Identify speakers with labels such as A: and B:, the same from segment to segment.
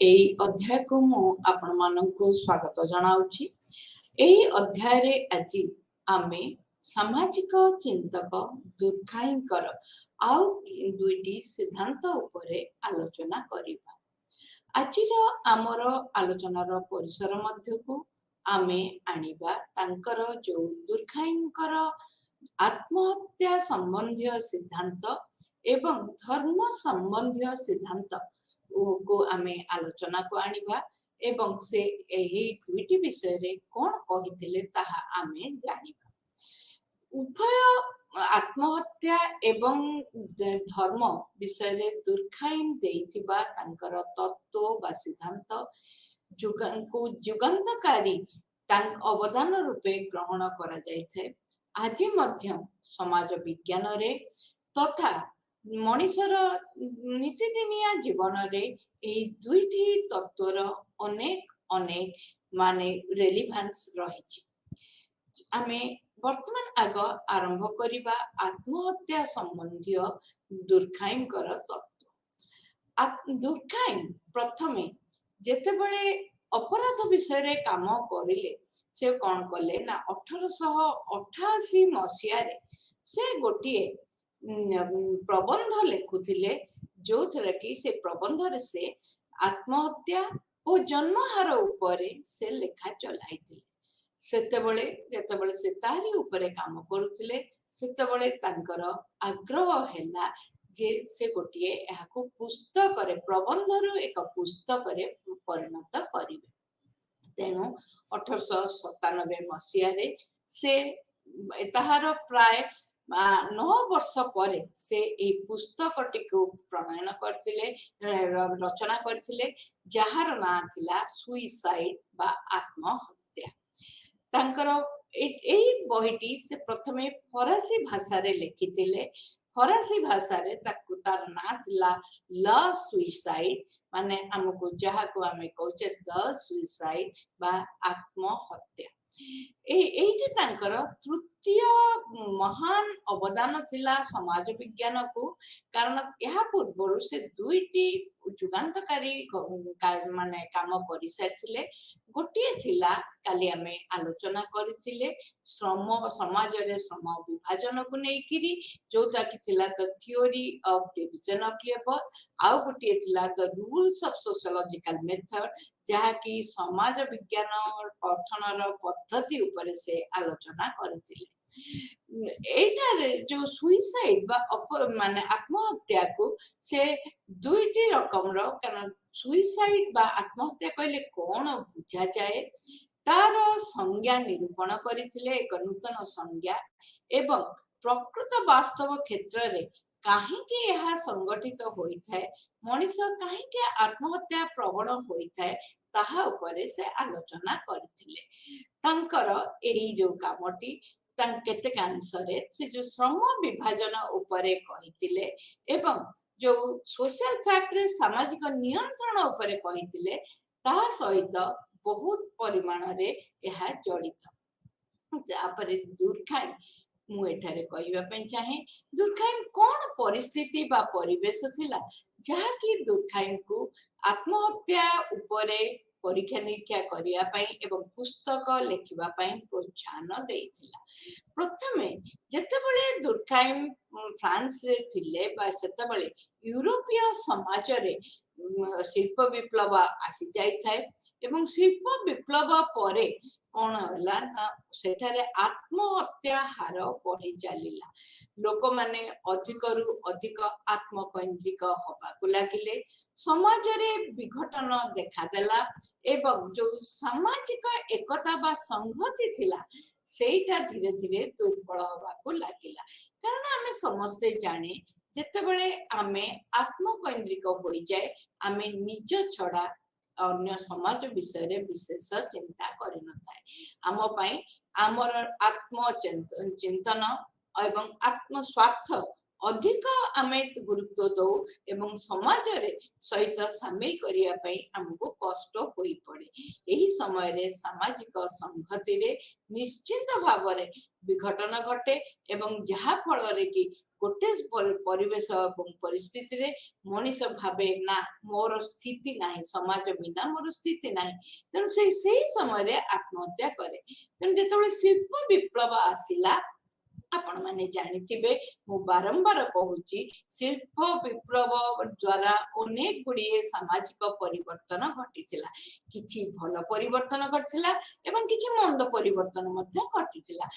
A: এই ଅଧ୍ୟାୟକୁ ମୁଁ ଆପଣମାନଙ୍କୁ ସ୍ୱାଗତ ଜଣାଉଛି। ଏହି ଅଧ୍ୟାୟରେ ଆଜି ଆମେ ସାମାଜିକ ଚିନ୍ତକ ଦୁର୍ଖାଇଙ୍କର ଆଉ ଦୁଇଟି ସିଦ୍ଧାନ୍ତ ଉପରେ ଆଲୋଚନା କରିବା। ଆଜିର ଆମର ଆଲୋଚନାର ପରିସର ମଧ୍ୟକୁ ଆମେ ଆଣିବା ତାଙ୍କର ଯୋଉ ଦୁର୍ଖାଇଙ୍କର ଆତ୍ମହତ୍ୟା ସମ୍ବନ୍ଧୀୟ ସିଦ୍ଧାନ୍ତ ଏବଂ ଧର୍ମ ସମ୍ବନ୍ଧୀୟ ସିଦ୍ଧାନ୍ତ को आमे आलोचना को आनिबा एवं से एही दुईटी विषय कौन कहिथिले ताहा आमे जानिबा। उभय आत्महत्या एवं धर्म विषय दुर्खाइम देइथिबा तांकर तत्व बा सिद्धांत जुगान्तकारी अवदान रूपे ग्रहण करा जाइथे। आज मध्य समाज विज्ञान रे तथा मनिषर नीतिदिनिया जीवन रे एही दुईटी तत्वर अनेक अनेक माने रेलिभांस रही। आमे वर्तमान आग आरंभ करिबा आत्महत्या संबंधी दुर्खाइम कर तत्व। दुर्खाइम प्रथमे जेतेबेले अपराध विषय रे काम करिले से कौन कले ना 1888 मसीहा रे से गोटिए प्रबंध लिखुले जो थरे कि से प्रबंध रे से आत्महत्या और जन्महार उपरे से लेखा चलाइथिले। सेतेबेले जेतेबेले से तारी उपरे काम करुथिले सेतेबेले तांकर आग्रह हैला जे से गोटिए एहाकु पुस्तक रे प्रबंध रु एक पुस्तक रे परिणत करिवे। तेनु 1897 मसीहा रे से ताहार प्राय 9 वर्ष पर से ए पुस्तकटी को प्रणयन करथिले रचना करथिले जहार ना थिला सुइसाइड बा आत्महत्या। तांकर एई बहिटी से प्रथमे फरासी भाषा रे लिखिथिले। फरासी भाषा रे ताकु तार ना थिला ल सुइसाइड माने हमको जहा को आमे कहूचे द सुइसाइड बा आत्महत्या। एइटी तांकर तृतीय महान अवदान थिला समाज विज्ञान को, कारण यह पूर्व से दुईटी जुगान्तकारी माने काम करि सारथिले। गोटिए थिला काली आमे आलोचना करथिले श्रम समाज रे श्रम विभाजन को नेकिरी जोता कि थिला the theory of division of labour. आउ गोटिए थिला the rules of sociological method जहा कि समाज विज्ञान पठनर पद्धति उपरे से आलोचना करथिले। एटारे जो सुइसाइड बा माने आत्महत्या को से दुईटी रकम रो, कारण सुइसाइड बा आत्महत्या कहले कोन बुझा जाए तार संज्ञा निरूपण करथिले एक नूतन संज्ञा एवं प्रकृत वास्तव क्षेत्र रे काहेकि यह संगठित होई थाए मनीष काहेकि आत्महत्या प्रवण होई थाए ताहा उपरे से आलोचना करथिले। तांकर एही जो कामटी केते कांसरे से जो श्रम विभाजन उपरे कहिथिले एवं जो सोशल फैक्ट रे सामाजिक नियंत्रण उपरे कहिथिले ताहा सहित बहुत परिमाण रे यह जड़ित। जापरे दुर्खाइम मु एठारे कहिबा पई चाहे दुर्खाइम कोन परिस्थिति बा परिवेश थिला जहा कि दुर्खाइम को आत्महत्या उपरे परीक्षा निरीक्षा करिया पई एवं पुस्तक लेखिबा पई प्रोत्साहन देइथिला। प्रथमे जेतेबेले दुर्खाइम फ्रांस रे थिले बा सेतेबेले यूरोपीय समाज रे शिल्प विप्लव आसी जाई थाए एवं शिल्प विप्लव परे कौन होला ना सेठारे आत्महत्या हार बढ़ी चलिला। लोक माने अधिक रु अधिक आत्मकेन्द्रिक हबाकु लागिले, समाज रे विघटन देखा देला एवं जो सामाजिक एकता बा संहति थिला सेटा धीरे धीरे दुर्बल हबाकु लागिला। कारण आमे समस्ते जाने जेतेबेले आमे आत्मकेन्द्रिक होई जाए आमे निज छड़ा अन्य समाज विषय रे विशेष चिंता करि न थाए। आम पई आमर आत्म चिंतन एवं आत्म स्वार्थ अधिक आमे गुरुत्व दो एवं समाज रे सहित सामिल करिया पई हमको कष्ट होई पड़े। यही समय रे सामाजिक संगति रे निश्चित भाव रे विघटन घटे एवं जहा फल रे कि गोटे परिवेश एवं परिस्थिति रे मनीष भावे ना मोर स्थिति नाही, समाज बिना मोर स्थिति नाही, तेणु से समय रे आत्महत्या करे। तेणु जेतबेले शिल्प विप्लव आसिला आपण माने जानिथिबे, मु बारंबार कहूची शिल्प विप्लव द्वारा अनेक गुड़िए सामाजिक परिवर्तन घटिथिला। किछि भल परिवर्तन घटिथिला एवं किछि मंद परिवर्तन मध्य घटिथिला।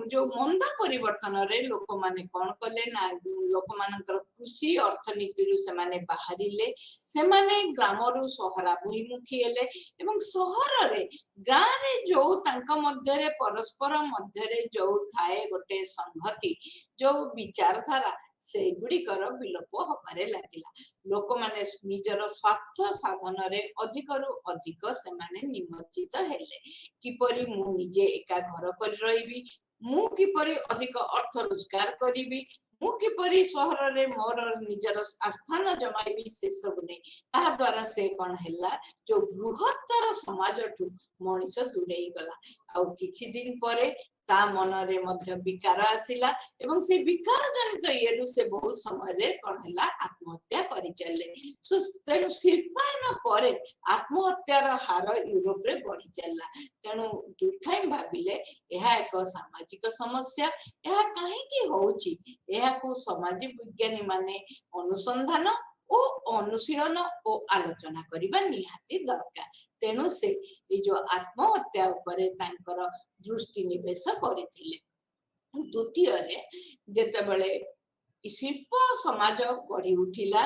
A: जो मंद परिवर्तन रे लोक माने कोन कले ना, लोक मानकर कृषि अर्थनीति रु से माने बाहरिले, से माने ग्राम रु सहराभिमुखी हेले एवं सहर रे गाँ रे जो तांका मध्य रे परस्पर मध्य रे जो थाए गोटे संगति, जो विचारधारा से गुड़िकर विलोप हबारे लागिला। लोक माने निजर स्वार्थ साधन रे अधिक रु अधिक से माने निमज्जित हेले। किपरि मु निजे एका घर कर रहिबी, मु किपरि अधिक अर्थ रोजगार करिबी, मु किपरि सहर रे मोर निजर आस्थान जमाइबी, से सब नै ता द्वारा से कोन हैला जो बृहत्तर समाज ठू मनीष दूरेई गला। आ किछि दिन परे ता मन रे मध्य विकार आसिला एवं से विकार जनित येरु से बहुत समय रे कोन हैला आत्महत्या करि चले। सो तेनु शिल्पायन परे आत्महत्यार हार यूरोप रे बढ़ी चलला। तेनु दुर्खाई भाबिले यह एक सामाजिक समस्या। यह काहे की होउची, यह को समाज विज्ञानी माने अनुसंधान ओ अनुशीलन ओ आलोचना करिबा निहाती दरकार। तेणु से ये जो आत्महत्या उपरे तांकर दृष्टि निवेश करिथिले। द्वितीय रे जेतेबेले शिल्प समाज गढ़ी उठिला,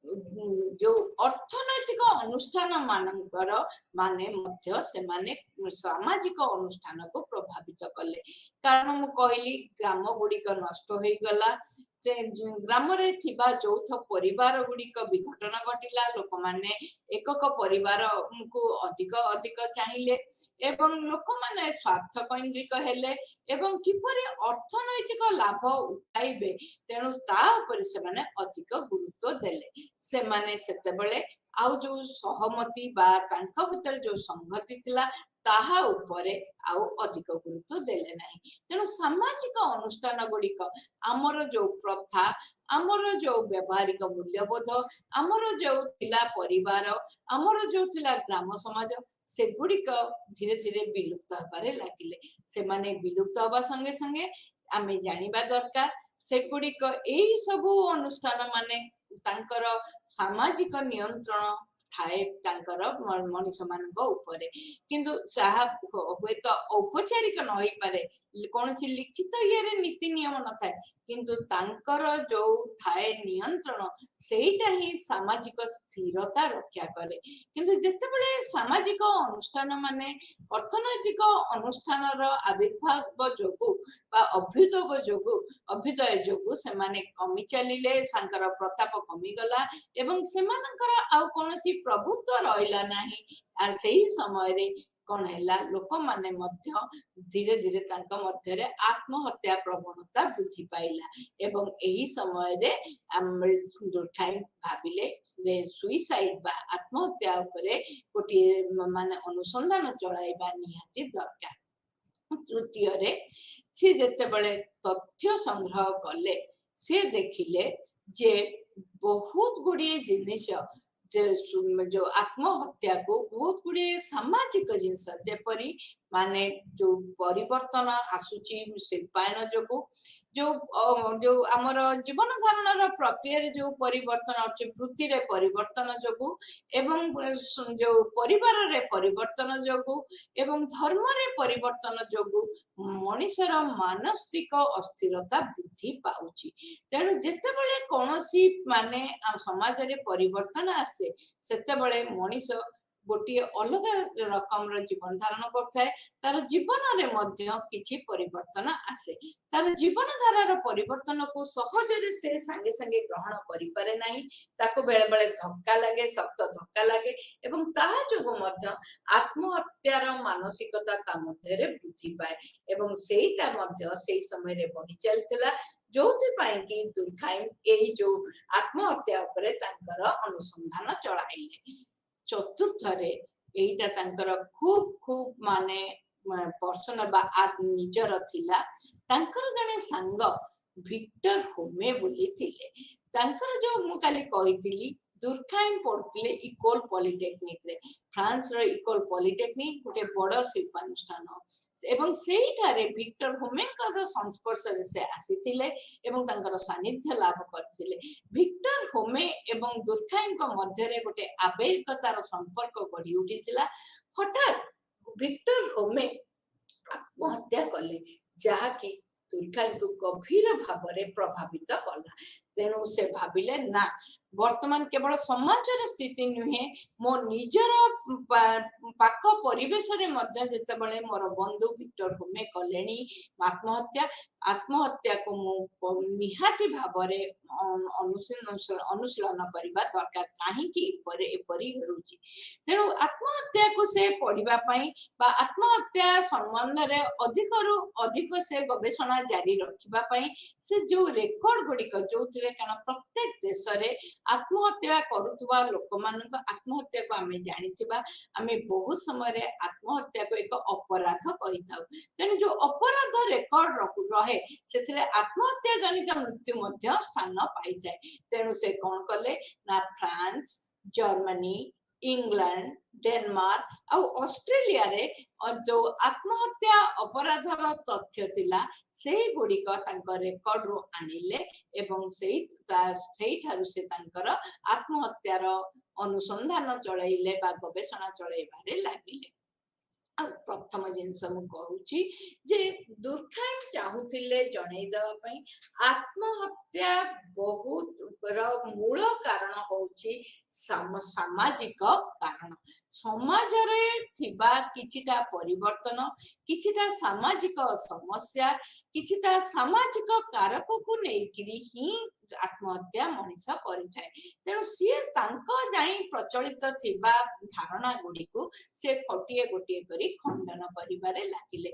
A: जो अर्थनैतिक अनुष्ठान मानकर माने मध्य से माने सामाजिक अनुष्ठान को प्रभावित कले। कारण मु कहली ग्राम गुड़िक नष्ट हो गला, से ग्राम रे थिबा चौथ परिवार गुड़िक विघटन घटिला। लोक माने एकक परिवार को अधिक अधिक चाहिए एवं लोक माने स्वार्थ केंद्रिक हेले एवं किपरि अर्थनैतिक लाभ उठाइबे, तेणु ता उपरि से माने अधिक गुरुत्व देले। से माने सेतेबेले आउ जो सहमति बा तांका भीतर जो संगति थिला ताहा उपरे आउ अधिक गुरुत्व देले नाही। तेणु सामाजिक अनुष्ठान गुड़िक आमर जो प्रथा, आमर जो व्यवहारिक मूल्यबोध, आमर जो थिला परिवार, आमर जो थिला ग्राम समाज, से गुड़िक धीरे धीरे विलुप्त हबारे लागिले। से माने विलुप्त हबा संगे संगे आमे जानिबा दरकार से गुड़िक एई सबु अनुष्ठान माने तांकर सामाजिक नियंत्रण थाए तांकर मनीष मान उपरे, किंतु साहा हुए तो औपचारिक न होई पारे, कौन सी लिखित ये नीति नियम न थाए, किंतु तांकर जो थाए नियंत्रण सेटा ही सामाजिक स्थिरता रक्षा करे। किंतु जेतेबेले सामाजिक अनुष्ठान माने अर्थनैतिक अनुष्ठान आविर्भाव जोगु बा अभ्युदय जोगु से माने कमी चलिले, सांकर प्रताप कमी गला एवं सेमानकर आउ कोनोसी प्रभुत्व रहिला नाही। आ सही समय रे कोन हैला लोक माने मध्य धीरे धीरे तांका मध्य रे आत्महत्या प्रवणता वृद्धि पाइला एवं एही समय रे दुर्खाई भाबिले जे सुइसाइड बा आत्महत्या उपरे कोटी माने अनुसंधान चलाइबा निहाती दरकार। तृतीय रे से जेतेबेले तथ्य संग्रह कले से देखिले जे बहुत गुड़िए जिनिस जो आत्महत्या को बहुत गुड़िए सामाजिक जिनस जेपरी माने जो परिवर्तन आसुची शिल्पायन जोगु, जो आमर जीवन धारण प्रक्रिया जो परिवर्तन अच्छे, वृत्ति रे परिवर्तन जोगु एवं जो परिवार रे परिवर्तन जोगु एवं धर्म रे परिवर्तन जोगु मनीषर मानसिक अस्थिरता वृद्धि पाउची। तेणु जेतेबेले कोनोसी माने समाज रे परिवर्तन आसे सेतेबेले मनीष ଗୋଟିଏ ଅଲଗା ରକମର ଜୀବନ ଧାରଣ କରୁଥାଏ, ତାର ଜୀବନରେ ମଧ୍ୟ କିଛି ପରିବର୍ତ୍ତନ ଆସେ। ତାର ଜୀବନ ଧାରାର ପରିବର୍ତ୍ତନକୁ ସହଜରେ ସେ ସାଙ୍ଗେ ସାଙ୍ଗେ ଗ୍ରହଣ କରିପାରେ ନାହିଁ। ତାକୁ ବେଳେ ବେଳେ ଧକ୍କା ଲାଗେ, ଶକ୍ତ ଧକ୍କା ଲାଗେ ଏବଂ ତାହା ଯୋଗୁଁ ମଧ୍ୟ ଆତ୍ମହତ୍ୟାର ମାନସିକତା ତା ମଧ୍ୟରେ ବୃଦ୍ଧି ପାଏ ଏବଂ ସେଇଟା ମଧ୍ୟ ସେଇ ସମୟରେ ବଢି ଚାଲିଥିଲା, ଯୋଉଥିପାଇଁ କି ଦୁର୍ଖାଇମ ଏଇ ଯୋଉ ଆତ୍ମହତ୍ୟା ଉପରେ ତାଙ୍କର ଅନୁସନ୍ଧାନ ଚଳାଇଲେ। ଚତୁର୍ଥରେ ଏଇଟା ତାଙ୍କର ଖୁବ ମାନେ ପର୍ସନାଲ ବା ନିଜର ଥିଲା। ତାଙ୍କର ଜଣେ ସାଙ୍ଗ ଭିକ୍ଟର ହୋମେ ବୋଲି ଥିଲେ। ତାଙ୍କର ଯୋଉ ମୁଁ କାଲି କହିଥିଲି ଦୁର୍ଖାଇମ ପଢୁଥିଲେ ଇକୋଲ ପଲିଟେକ୍ନିକରେ, ଫ୍ରାନ୍ସର ଇକୋଲ ପଲିଟେକ୍ନିକ ଗୋଟେ ବଡ ଶିଳ୍ପାନୁଷ୍ଠାନ ଏବଂ ସେଇଠାରେ ଭିକ୍ଟର ହୋମେଙ୍କର ସଂସ୍ପର୍ଶରେ ସେ ଆସିଥିଲେ ଏବଂ ତାଙ୍କର ସାନ୍ନିଧ୍ୟ ଲାଭ କରିଥିଲେ। ଭିକ୍ଟର ହୋମେ ଏବଂ ଦୁର୍ଖାଇମଙ୍କ ମଧ୍ୟରେ ଗୋଟେ ଆବେଗିକତାର ସମ୍ପର୍କ ଗଢି ଉଠିଥିଲା। ହଠାତ୍ ଭିକ୍ଟର ହୋମେ ଆତ୍ମହତ୍ୟା କଲେ, ଯାହାକି ଦୁର୍ଖାଇମଙ୍କୁ ଗଭୀର ଭାବରେ ପ୍ରଭାବିତ କଲା। ତେଣୁ ସେ ଭାବିଲେ ନା, ବର୍ତ୍ତମାନ କେବଳ ସମାଜର ସ୍ଥିତି ନୁହେଁ, ମୋ ନିଜର ପାଖ ପରିବେଶରେ ମଧ୍ୟ ଯେତେବେଳେ ମୋର ବନ୍ଧୁ ଭିକ୍ଟର ହୋମେ କଲେଣି ଆତ୍ମହତ୍ୟାକୁ ମୁଁ ନିହାତି ଭାବରେ ଅନୁଶୀଳନ କରିବା ଦରକାର, କାହିଁକି ଏପରି ହେଉଛି। ତେଣୁ ଆତ୍ମହତ୍ୟାକୁ ସେ ପଢିବା ପାଇଁ ବା ଆତ୍ମହତ୍ୟା ସମ୍ବନ୍ଧରେ ଅଧିକରୁ ଅଧିକ ସେ ଗବେଷଣା ଜାରି ରଖିବା ପାଇଁ ସେ ଯୋଉ ରେକର୍ଡ ଗୁଡିକ ଯୋଉଥିରେ କାରଣ ପ୍ରତ୍ୟେକ ଦେଶରେ ଆତ୍ମହତ୍ୟା କରୁଥିବା ଲୋକମାନଙ୍କ ଆତ୍ମହତ୍ୟାକୁ ଆମେ ଜାଣିଥିବା, ଆମେ ବହୁତ ସମୟରେ ଆତ୍ମହତ୍ୟାକୁ ଏକ ଅପରାଧ କହିଥାଉ। ତେଣୁ ଯୋଉ ଅପରାଧ ରେକର୍ଡ ରହେ ସେଥିରେ ଆତ୍ମହତ୍ୟା ଜନିତ ମୃତ୍ୟୁ ମଧ୍ୟ ସ୍ଥାନ ପାଇଥାଏ। ତେଣୁ ସେ କଣ କଲେ ନା ଫ୍ରାନ୍ସ, ଜର୍ମାନୀ, ଇଂଲଣ୍ଡ, ଡେନମାର୍କ ଆଉ ଅଷ୍ଟ୍ରେଲିଆରେ ଯୋଉ ଆତ୍ମହତ୍ୟା ଅପରାଧର ତଥ୍ୟ ଥିଲା ସେଇଗୁଡିକ ତାଙ୍କ ରେକର୍ଡରୁ ଆଣିଲେ ଏବଂ ସେଇଠାରୁ ସେ ତାଙ୍କର ଆତ୍ମହତ୍ୟାର ଅନୁସନ୍ଧାନ ଚଳାଇଲେ ବା ଗବେଷଣା ଚଳାଇବାରେ ଲାଗିଲେ। ଆଉ ପ୍ରଥମ ଜିନିଷ ମୁଁ କହୁଛି ଯେ ଦୁର୍ଖାଇମ ଚାହୁଁଥିଲେ ଜଣେଇ ଦେବା ପାଇଁ ଆତ୍ମହତ୍ୟା ବହୁତର ମୂଳ କାରଣ ହଉଛି ସାମାଜିକ କାରଣ। ସମାଜରେ ଥିବା କିଛିଟା ପରିବର୍ତ୍ତନ, କିଛିଟା ସାମାଜିକ ସମସ୍ୟା, କିଛିଟା ସାମାଜିକ କାରକକୁ ନେଇକିରି ହିଁ ଆତ୍ମହତ୍ୟା ମଣିଷ କରିଥାଏ। ତେଣୁ ସିଏ ତାଙ୍କ ଯାଇ ପ୍ରଚଳିତ ଥିବା ଧାରଣା ଗୁଡିକୁ ସେ ଗୋଟିଏ ଗୋଟିଏ କରି ଖଣ୍ଡନ କରିବାରେ ଲାଗିଲେ।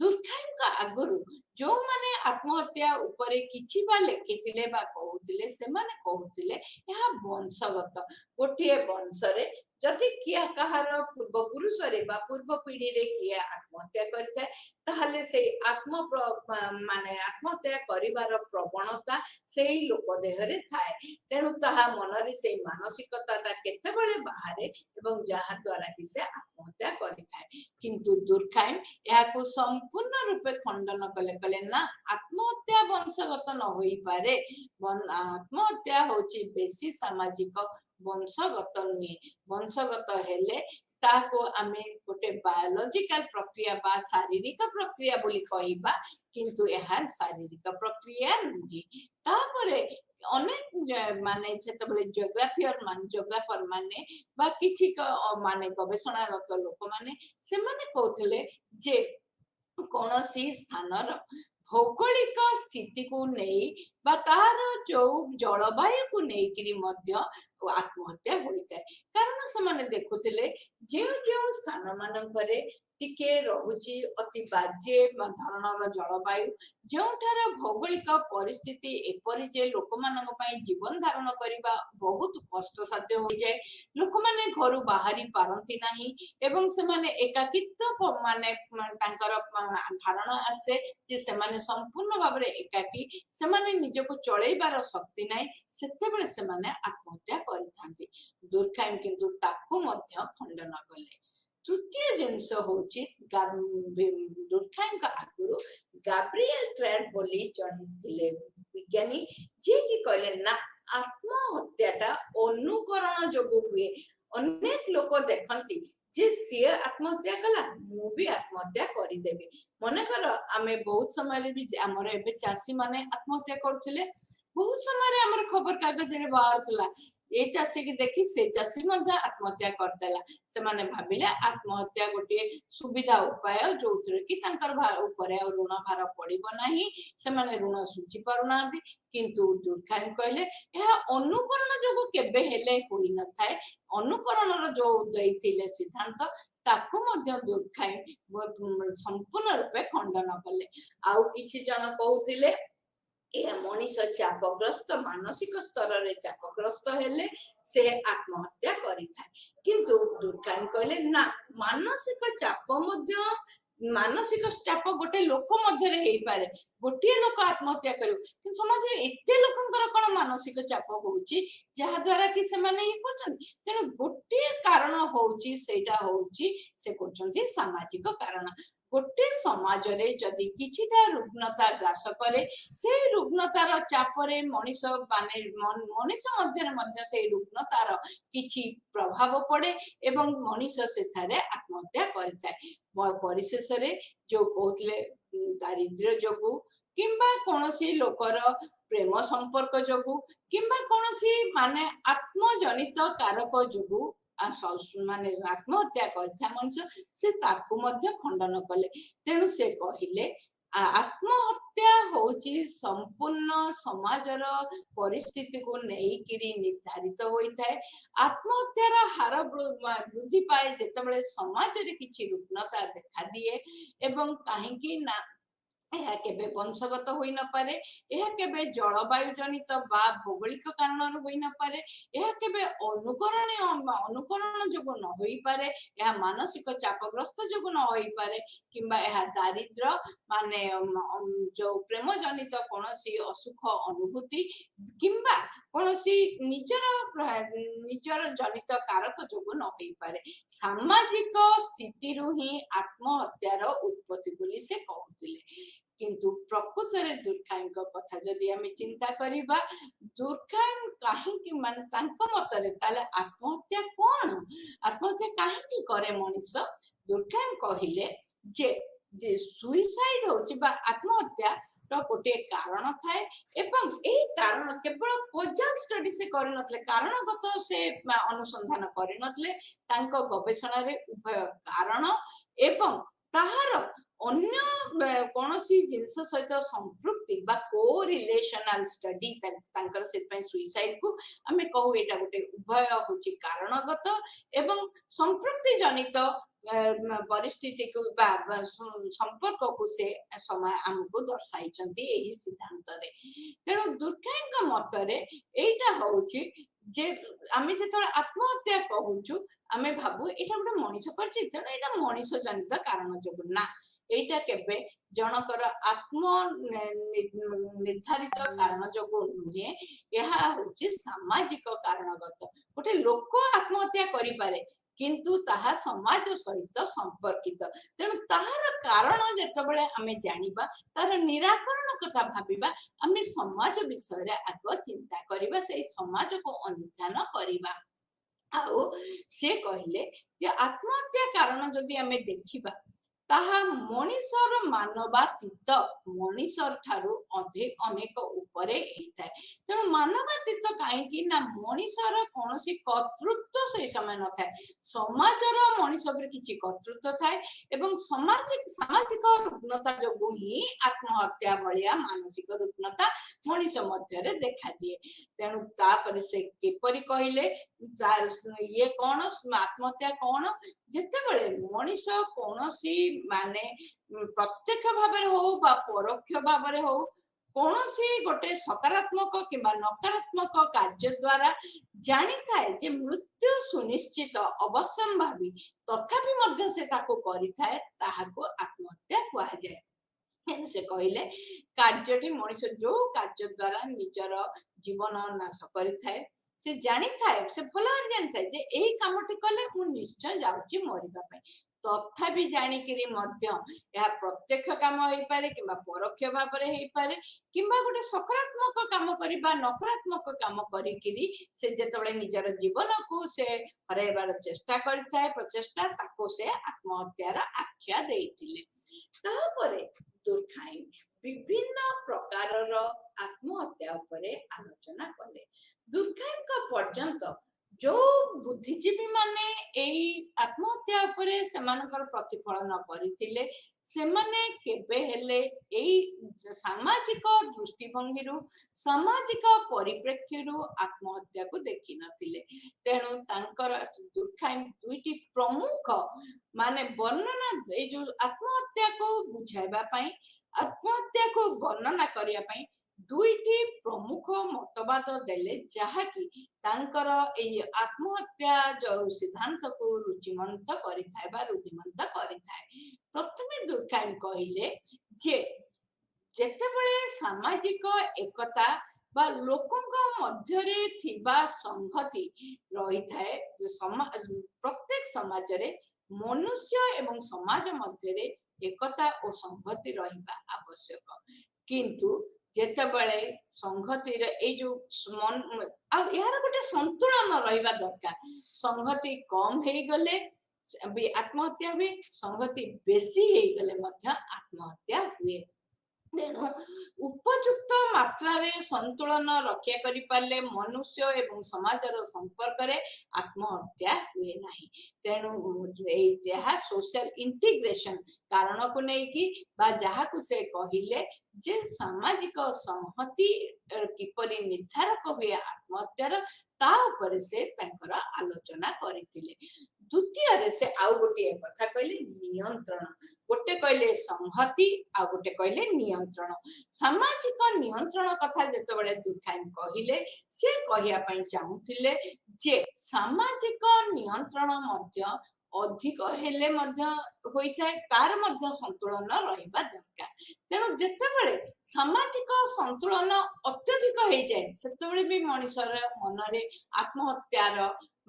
A: ଦୁର୍ଖାଇମଙ୍କ ଆଗରୁ ଯୋଉମାନେ ଆତ୍ମହତ୍ୟା ଉପରେ କିଛି ବା ଲେଖିଥିଲେ ବା କହୁଥିଲେ, ସେମାନେ କହୁଥିଲେ ଏହା ବଂଶଗତ। ଗୋଟିଏ ବଂଶରେ ଯଦି କିଏ କାହାର ପୂର୍ବ ପୁରୁଷରେ ବା ପୂର୍ବ ପିଢିରେ କିଏ ଆତ୍ମହତ୍ୟା କରିଥାଏ, ତାହେଲେ ସେଇ ଆତ୍ମହତ୍ୟା କରିବାର ପ୍ରବଣତା ସେଇ ଲୋକ ଦେହରେ ଥାଏ। ତେଣୁ ତାହା ମନରେ ସେଇ ମାନସିକତାଟା କେତେବେଳେ ବାହାରେ ଏବଂ ଯାହା ଦ୍ୱାରା କି ସେ ଆତ୍ମହତ୍ୟା କରିଥାଏ। କିନ୍ତୁ ଦୁର୍ଖାଇମ ଏହାକୁ ସମ୍ପୂର୍ଣ୍ଣ ରୂପେ ଖଣ୍ଡନ କଲେ, କହିଲେ ନା, ଆତ୍ମହତ୍ୟା ବଂଶଗତ ନ ହୋଇପାରେ। ଆତ୍ମହତ୍ୟା ହଉଛି ବେଶୀ ସାମାଜିକ, ବଂଶଗତ ନୁହେଁ। ବଂଶଗତ ହେଲେ ତାହାକୁ ଆମେ ଗୋଟେ ବାୟୋଲୋଜିକାଲ ପ୍ରକ୍ରିୟା ବା ଶାରୀରିକ ପ୍ରକ୍ରିୟା ବୋଲି କହିବା, କିନ୍ତୁ ଏହା ଶାରୀରିକ ପ୍ରକ୍ରିୟା ନୁହେଁ। ତାପରେ ଅନେକ ମାନେ ଯେତେବେଳେ ଜିଓଗ୍ରାଫର ମାନେ ବା କିଛି ମାନେ ଗବେଷଣାରତ ଲୋକମାନେ ସେମାନେ କହୁଥିଲେ ଯେ କୌଣସି ସ୍ଥାନର ଭୌଗୋଳିକ ସ୍ଥିତିକୁ ନେଇ ବା ତାର ଯୋଉ ଜଳବାୟୁକୁ ନେଇକିରି ମଧ୍ୟ ଆତ୍ମହତ୍ୟା ହୋଇଥାଏ। କାରଣ ସେମାନେ ଦେଖୁଥିଲେ ଯେଉଁ ଯେଉଁ ସ୍ଥାନ ମାନଙ୍କରେ ଟିକେ ରହୁଛି ଅତି ବାଜେ ଧରଣର ଜଳବାୟୁ, ଯେଉଁଠାର ଭୌଗୋଳିକ ପରିସ୍ଥିତି ଏପରି ଯେ ଲୋକମାନଙ୍କ ପାଇଁ ଜୀବନ ଧାରଣ କରିବା ବହୁତ କଷ୍ଟସାଧ୍ୟ ହୋଇଯାଏ, ଲୋକମାନେ ଘରୁ ବାହାରି ପାରନ୍ତି ନାହିଁ ଏବଂ ସେମାନେ ଏକାକିତ୍ୱ ମାନେ ତାଙ୍କର ଧାରଣା ଆସେ ଯେ ସେମାନେ ସମ୍ପୂର୍ଣ୍ଣ ଭାବରେ ଏକାକୀ, ସେମାନେ ନିଜକୁ ଚଳେଇବାର ଶକ୍ତି ନାହିଁ, ସେତେବେଳେ ସେମାନେ ଆତ୍ମହତ୍ୟା କରିଥାନ୍ତି। ଦୁର୍ଖାଇମ କିନ୍ତୁ ତାକୁ ମଧ୍ୟ ଖଣ୍ଡନ କଲେ। ତୃତୀୟ ଜିନିଷ ହଉଛି ଦୁର୍ଖାଇମଙ୍କ ଆଗରୁ ଗାବ୍ରିଏଲ ଟ୍ରେଡ ବୋଲି ଜଣେ ଥିଲେ ବିଜ୍ଞାନୀ, ଯିଏକି କହିଲେ ନା, ଆତ୍ମହତ୍ୟାଟା ଅନୁକରଣ ଯୋଗୁ ହୁଏ। ଅନେକ ଲୋକ ଦେଖନ୍ତି ଯେ ସିଏ ଆତ୍ମହତ୍ୟା କଲା, ମୁଁ ବି ଆତ୍ମହତ୍ୟା କରିଦେବି। ମନେକର ଆମେ ବହୁତ ସମୟରେ ବି ଆମର ଏବେ ଚାଷୀ ମାନେ ଆତ୍ମହତ୍ୟା କରୁଥିଲେ, ବହୁତ ସମୟରେ ଆମର ଖବର କାଗଜରେ ବାହାରୁଥିଲା ए चाषी की देखी से चाषी मध्य आत्महत्या करदेला। सेमाने भाबिले आत्महत्या गोटे सुविधा उपाय जो कि तांकर उपरे ऋण भार पड़िबो नाही, सेमाने ऋण सुझी पारुनांती। किंतु दुर्खाइम कहले यह अनुकरण जोगु केबे हेले होई न थाए। अनुकरणर जो दैथिले सिद्धांत ताकु मध्य दुर्खाइम संपूर्ण रूपे खंडन कले। आउ किछि जन कहउथिले ए मनीष चापग्रस्त मानसिक स्तर रे चापग्रस्त हेले से आत्महत्या करि थाए। किंतु दुर्खाइम कहले ना, मानसिक चाप मध्य मानसिक चाप गोटे लोक मध्य रे हेई पारे, गोटे लोक आत्महत्या करियो कि समाज रे एते लोकंकर कोन मानसिक चाप होउची जहा द्वारा कि से माने ही करछन। तेनु गोटे कारण होउची, सेटा होउची से करछन्ती सामाजिक कारण। गोटे समाज रे जदि किछिटा रुग्णता ग्रास करे, से रुग्णतार चापरे मनीष माने मनीष मध्य से रुग्णतार किछि प्रभाव पड़े एवं मनीष सेठारे आत्महत्या करिथाए। परिशेष रे जो कहले दारिद्र्य जोगु किंबा कोनोसी लोकर प्रेम संपर्क जोगु किंबा कोनोसी माने आत्मजनित कारक जोगु माने आत्महत्या करथा मनुष्य से ताकु मध्य खंडन कले। तेणु से कहिले आत्महत्या होची संपूर्ण समाजर परिस्थिति को नेइकिरी निर्धारित होइथाए। आत्महत्यार हार वृद्धि पाए जेतेबेले समाज रे किछि रुग्णता देखा दिए एवं काहेकि ना यह केबे वंशगत होई न पारे, यह केबे जलवायु जनित बा भौगोलिक कारण होई न पारे, यह केबे अनुकरण जोगु न होई पारे, यह मानसिक चापग्रस्त जोगु न होई पारे, किंबा यह दारिद्र माने जो प्रेम जनित कोनोसी असुख अनुभूति किंबा कोनोसी निजर जनित कारक जोगु न होई पारे। सामाजिक स्थिति रु ही आत्महत्यार उत्पत्ति बोली से कहउतिले। किंतु प्रकृत रे दुर्खाइम कथा जदि आमे चिंता करिबा, दुर्खाइम काहेकि मान तांको मतरे ताले आत्महत्या कोन, आत्महत्या काहेकि करे मनीष। दुर्खाइम कहिले जे सुइसाइड होची बा आत्महत्या तो गोटे कारण थाए एवं एई कारण केवल कोजल स्टडी से करि नथले, कारणगत से अनुसंधान करि नथले। तांको गवेषणा रे उभय कारण एवं ताहार अन्य कोनोसी जिंस सहित संपृक्ति बा को रिलेशनल स्टडी तांकर से सुइसाइड को आमे कहू एटा गोटे उभय होची कारणगत एवं संपृक्ति जनित परिस्थिति को संपर्क को से समय हमको दर्शाइछन्ती एही सिद्धांत रे। तेणु दुर्खाइम मतरे एटा होची जे आमे जेतोळे आत्महत्या कहूछु आमे भाबु एटा गोटे मनीष करछि, तेणु एटा मनीष जनित कारण जोगु ना, एटा केबे जनकर आत्म निर्धारित कारण जोगु नुहे, यहा होची सामाजिक कारणगत। गोटे लोक आत्महत्या करि पारे किंतु ताहा समाज सहित संपर्कित। तेणु ताहार कारण जेतेबेले आमे जानिबा, तार निराकरण कथा भाबिबा, आमे समाज विषय रे आग चिंता करिबा, से समाज को अनुध्यान करिबा। आउ से कहले जे आत्महत्या कारण जदि आमे देखिबा ताहा मनीषर मानवातीत मनीषर ठारू अधिक अनेक उपरे हेइथाए। तेणु मानवातीत काहेकि ना मनीषर कोनोसी कर्तृत्व से समय न थाए, समाजर मनीष पर किछि कर्तृत्व थाए एवं सामाजिक रुग्णता जोगु ही आत्महत्या भलिया मानसिक रुग्णता मनीष मध्य रे देखा दिए। तेणु तापरे से केपरि कहिले ये कोन आत्महत्या कोन, जेतेबेले मनीष कोनोसी माने प्रत्यक्ष भाव हो बा परोक्ष भाव हो कोनोसी गोटे सकारात्मक किंबा नकारात्मक कार्य द्वारा जानी थाए जे मृत्यु सुनिश्चित अवश्यंभावी, तथापि मध्य से ताको करि थाए, ताहाको आत्महत्या कुआ जाए। से कहले कार्यटी मनीष जो कार्य द्वारा निजर जीवन नाश करि थाए, से जानी थाए, से भल जानी थाए जे एही कामटी कले मु निश्चय जाउची मरिबा पई, तथापि जानिकिरी मध्य यह प्रत्यक्ष काम होई पारे किंबा परोक्ष भाବରେ ହେଇ पारे किंबा गोटे सकारात्मक काम करिबा नकारात्मक काम करिकिरी से जेतबळे निजर जीवन को से हराइबार चेष्टा करथाय प्रचेष्टा ताको से आत्महत्यार आख्या देइथिले। तापरे दुर्खाई विभिन्न प्रकारर आत्महत्या उपरे आलोचना कले। दुर्खाईଙ୍କ पर्यंत जो बुद्धिजीवी माने एई आत्महत्या उपरे सेमानकर प्रतिफलन करिथिले सेमाने केबे हेले एई सामाजिक दृष्टिभंगी सामाजिक परिप्रेक्षी आत्महत्या को देखि नथिले। तेणु तांकर दुर्खाई दुईटी प्रमुख माने वर्णना ए जो आत्महत्या को बुझाइबा पई आत्महत्या को वर्णना करिया पई दुईटी प्रमुख मतवाद देले जहाँकि तांकर एई आत्महत्या जो सिद्धांत को रुचिमंत करिथाय बा रुचिमंत करिथाय। प्रथमे दुर्खाई कहिले जे जेतेबळे सामाजिक एकता बा लोकंक मध्यरे थिबा संगति रही थाए प्रत्येक समाज रे मनुष्य एवं समाज मध्यरे एकता और संगति रहिबा आवश्यक। किंतु जेतेबळे संगति रे ए जो यार गोटे संतुलन रहिबा दरकार। संगति कम हेई गले भी आत्महत्या हुए संगति बेसी हेई गले मध्य आत्महत्या हुए। तेणु उपयुक्त मात्रा रे संतुलन रक्षा करि पाले मनुष्य एवं समाजर संपर्क रे आत्महत्या हुए नाही। तेणु जहा सोशल इंटीग्रेशन कारण को नहीं कि बा जहा को से कहिले जे सामाजिक संहति किपरि निर्धारक हुए आत्महत्यार ता ऊपर से तांकर आलोचना करिथिले। द्वितीय रे से आउ गोटे कथा कहले नियंत्रण गोटे कहले संहति आ गोटे कहले नियंत्रण। सामाजिक नियंत्रण कथा जेतेबेले दुर्खाई कहिले से कहिया पई चाहुथिले जे सामाजिक नियंत्रण मध्य अधिक हेले मध्य होइथाय तार मध्य संतुलन रहिबा दरकार। तेणु जेतेबेले सामाजिक संतुलन अत्यधिक हो जाए सेतेबेले भी मनुष्यर मनरे आत्महत्यार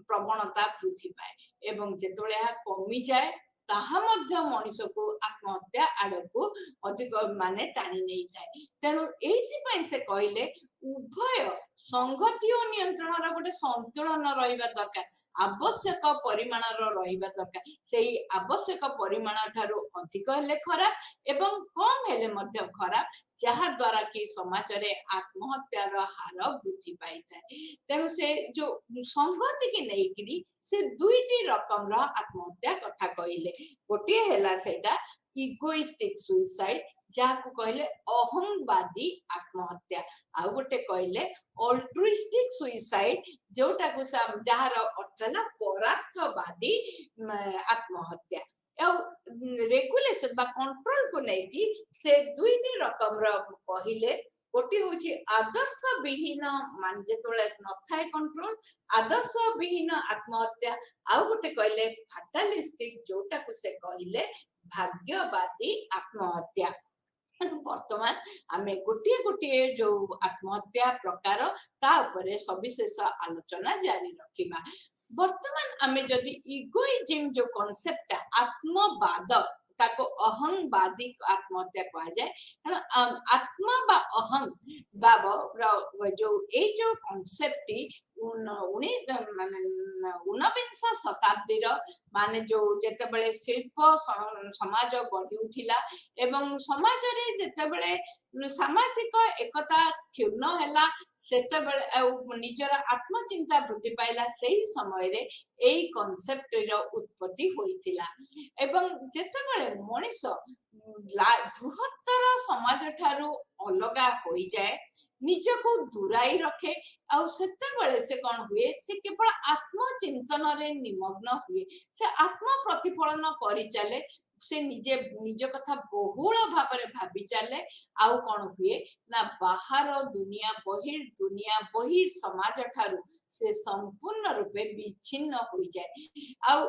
A: प्रवणता वृद्धि पाए एवं जेतेबेले यह कमी जाए ताहा मध्य मनुष्य को आत्महत्या आड़कू अधिक माने टाणी नहीं जाए। तेणु एइथि से कहले उभय संगति और नियंत्रण गोटे संतुलन रहिबा दरकार। आवश्यक परिमाण रहिबा दरकार। सेही आवश्यक परिमाण ठारू अधिक हेले खराब एवं कम हेले मध्य खराब जहा द्वारा कि समाज रे आत्महत्यार हार वृद्धि पाई थाए। तेणु से जो संगति की नहीं से दुईटी रकम आत्महत्या कथा कहले गोटे हेला सेटा इगोइस्टिक सुइसाइड जहाँ को कहले अहंवादी आत्महत्या आ गोटे कहले अल्ट्रुइस्टिक सुइसाइड जोटा को जहार अर्थ है परार्थवादी आत्महत्या। रेगुलेशन बा कंट्रोल को नहीं से दुईटी रकम कहले गोटे हूँ आदर्श विहीन मान जो नए कंट्रोल आदर्श विहीन आत्महत्या आउ गोटे कहले फाटालिस्टिक जोटा को से कहले भाग्यवादी आत्महत्या। वर्तमान आमे गोटे गोटे जो आत्महत्या प्रकार ता उपरे सविशेष आलोचना जारी रखिबा। वर्तमान आमे जदि इगोइज्म जो कॉन्सेप्ट आत्मवाद ताको अहंवादी आत्महत्या कहा जाए। आत्मा बा अहं बा जो ए जो कॉन्सेप्ट ऊनविंश शताब्दी माने जो जेतेबेले शिल्प समाज गढ़ी उठिला एवं समाज रे जेतेबेले सामाजिक एकता क्षुण्ण हैला सेतेबेले निजर आत्मचिंता वृद्धि पाइला सेही समय रे एई कॉन्सेप्ट रो उत्पत्ति होइतिला एवं जेतेबेले मनुष्य बृहत्तर समाज ठारू अलगा होई जाए निजको दूराई रखे आउ सेतेबेले से कौन हुए से केवल आत्मचिंतन रे निमग्न हुए से आत्म प्रतिफलन करि चले से निजे निज कथा बहुल भाव में भावी चले आउ कौन हुए ना बाहर दुनिया बहिर समाज ठारू से संपूर्ण रूपे विच्छिन्न हो जाए। आउ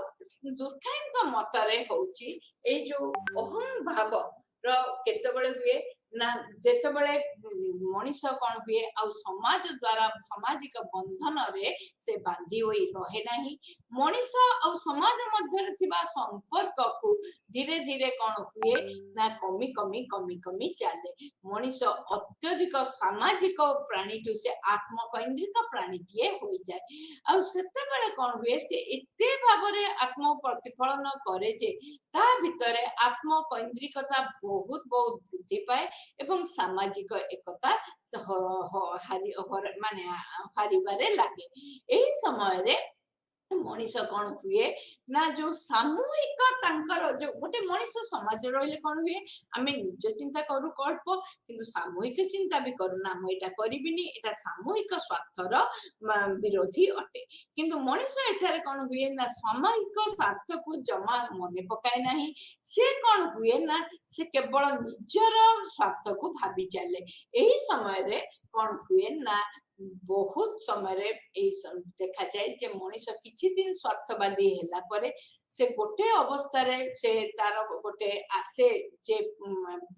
A: दुर्खाई मतरे होची ए जो अहं भाव केतेबेले हुए ନା ଯେତେବେଳେ ମଣିଷ କଣ ହୁଏ ଆଉ ସମାଜ ଦ୍ୱାରା ସାମାଜିକ ବନ୍ଧନରେ ସେ ବାନ୍ଧି ହୋଇ ରହେ ନାହିଁ, ମଣିଷ ଆଉ ସମାଜ ମଧ୍ୟରେ ଥିବା ସମ୍ପର୍କକୁ ଧୀରେ ଧୀରେ କଣ ହୁଏ ନା କମି କମି କମି କମି ଚାଲେ। ମଣିଷ ଅତ୍ୟଧିକ ସାମାଜିକ ପ୍ରାଣୀଠୁ ସେ ଆତ୍ମକୈନ୍ଦ୍ରିକ ପ୍ରାଣୀଟିଏ ହୋଇଯାଏ। ଆଉ ସେତେବେଳେ କଣ ହୁଏ, ସେ ଏତେ ଭାବରେ ଆତ୍ମ ପ୍ରତିଫଳନ କରେ ଯେ ତା ଭିତରେ ଆତ୍ମକୈନ୍ଦ୍ରିକତା ବହୁତ ବହୁତ ବୃଦ୍ଧି ପାଏ ଏବଂ ସାମାଜିକ ଏକତା ମାନେ ହାରିବାରେ ଲାଗେ। ଏହି ସମୟରେ ମଣିଷ କଣ ହୁଏ ନା ଯୋଉ ସାମୂହିକ ତାଙ୍କର ଯୋଉ ଗୋଟେ ମଣିଷ ସମାଜରେ ରହିଲେ କଣ ହୁଏ, ଆମେ ନିଜ ଚିନ୍ତା କରୁ ଅଳ୍ପ କିନ୍ତୁ ସାମୂହିକ ଚିନ୍ତା ବି କରୁନା, ମୁଁ ଏଇଟା କରିବିନି, ଏଇଟା ସାମୂହିକ ସ୍ୱାର୍ଥର ବିରୋଧୀ ଅଟେ। କିନ୍ତୁ ମଣିଷ ଏଠାରେ କଣ ହୁଏ ନା ସାମୂହିକ ସ୍ୱାର୍ଥକୁ ଜମା ମନେ ପକାଏ ନାହିଁ। ସେ କଣ ହୁଏ ନା ସେ କେବଳ ନିଜର ସ୍ୱାର୍ଥକୁ ଭାବି ଚାଲେ। ଏହି ସମୟରେ କଣ ହୁଏ ନା ବହୁତ ସମୟରେ ଏଇ ଦେଖାଯାଏ ଯେ ମଣିଷ କିଛି ଦିନ ସ୍ୱାର୍ଥବାଦୀ ହେଲା ପରେ ସେ ଗୋଟେ ଅବସ୍ଥାରେ ସେ ତାର ଗୋଟେ ଆସେ ଯେ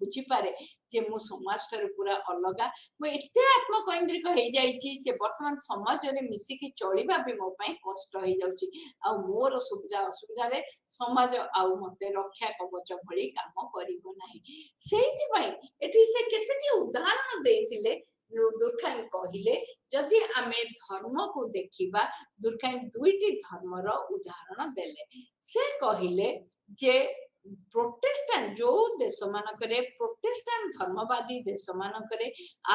A: ବୁଝିପାରେ ଯେ ମୁଁ ସମାଜ ଠାରୁ ପୁରା ଅଲଗା, ମୁଁ ଏତେ ଆତ୍ମକୈନ୍ଦ୍ରିକ ହେଇଯାଇଛି ଯେ ବର୍ତ୍ତମାନ ସମାଜରେ ମିଶିକି ଚଳିବା ବି ମୋ ପାଇଁ କଷ୍ଟ ହେଇଯାଉଛି, ଆଉ ମୋର ସୁବିଧା ଅସୁବିଧାରେ ସମାଜ ଆଉ ମତେ ରକ୍ଷା କବଚ ଭଳି କାମ କରିବ ନାହିଁ। ସେଇଥିପାଇଁ ଏଠି ସେ କେତେଟି ଉଦାହରଣ ଦେଇଥିଲେ। ଦୁର୍ଖାଇମ କହିଲେ ଯଦି ଆମେ ଧର୍ମକୁ ଦେଖିବା, ଦୁର୍ଖାଇମ ଦୁଇଟି ଧର୍ମର ଉଦାହରଣ ଦେଲେ। ସେ କହିଲେ ଯେ ପ୍ରୋଟେଷ୍ଟାଣ୍ଟ ଯୋଉ ଦେଶ ମାନଙ୍କରେ ପ୍ରୋଟେଷ୍ଟାଣ୍ଟ ଧର୍ମବାଦୀ ଦେଶ ମାନଙ୍କରେ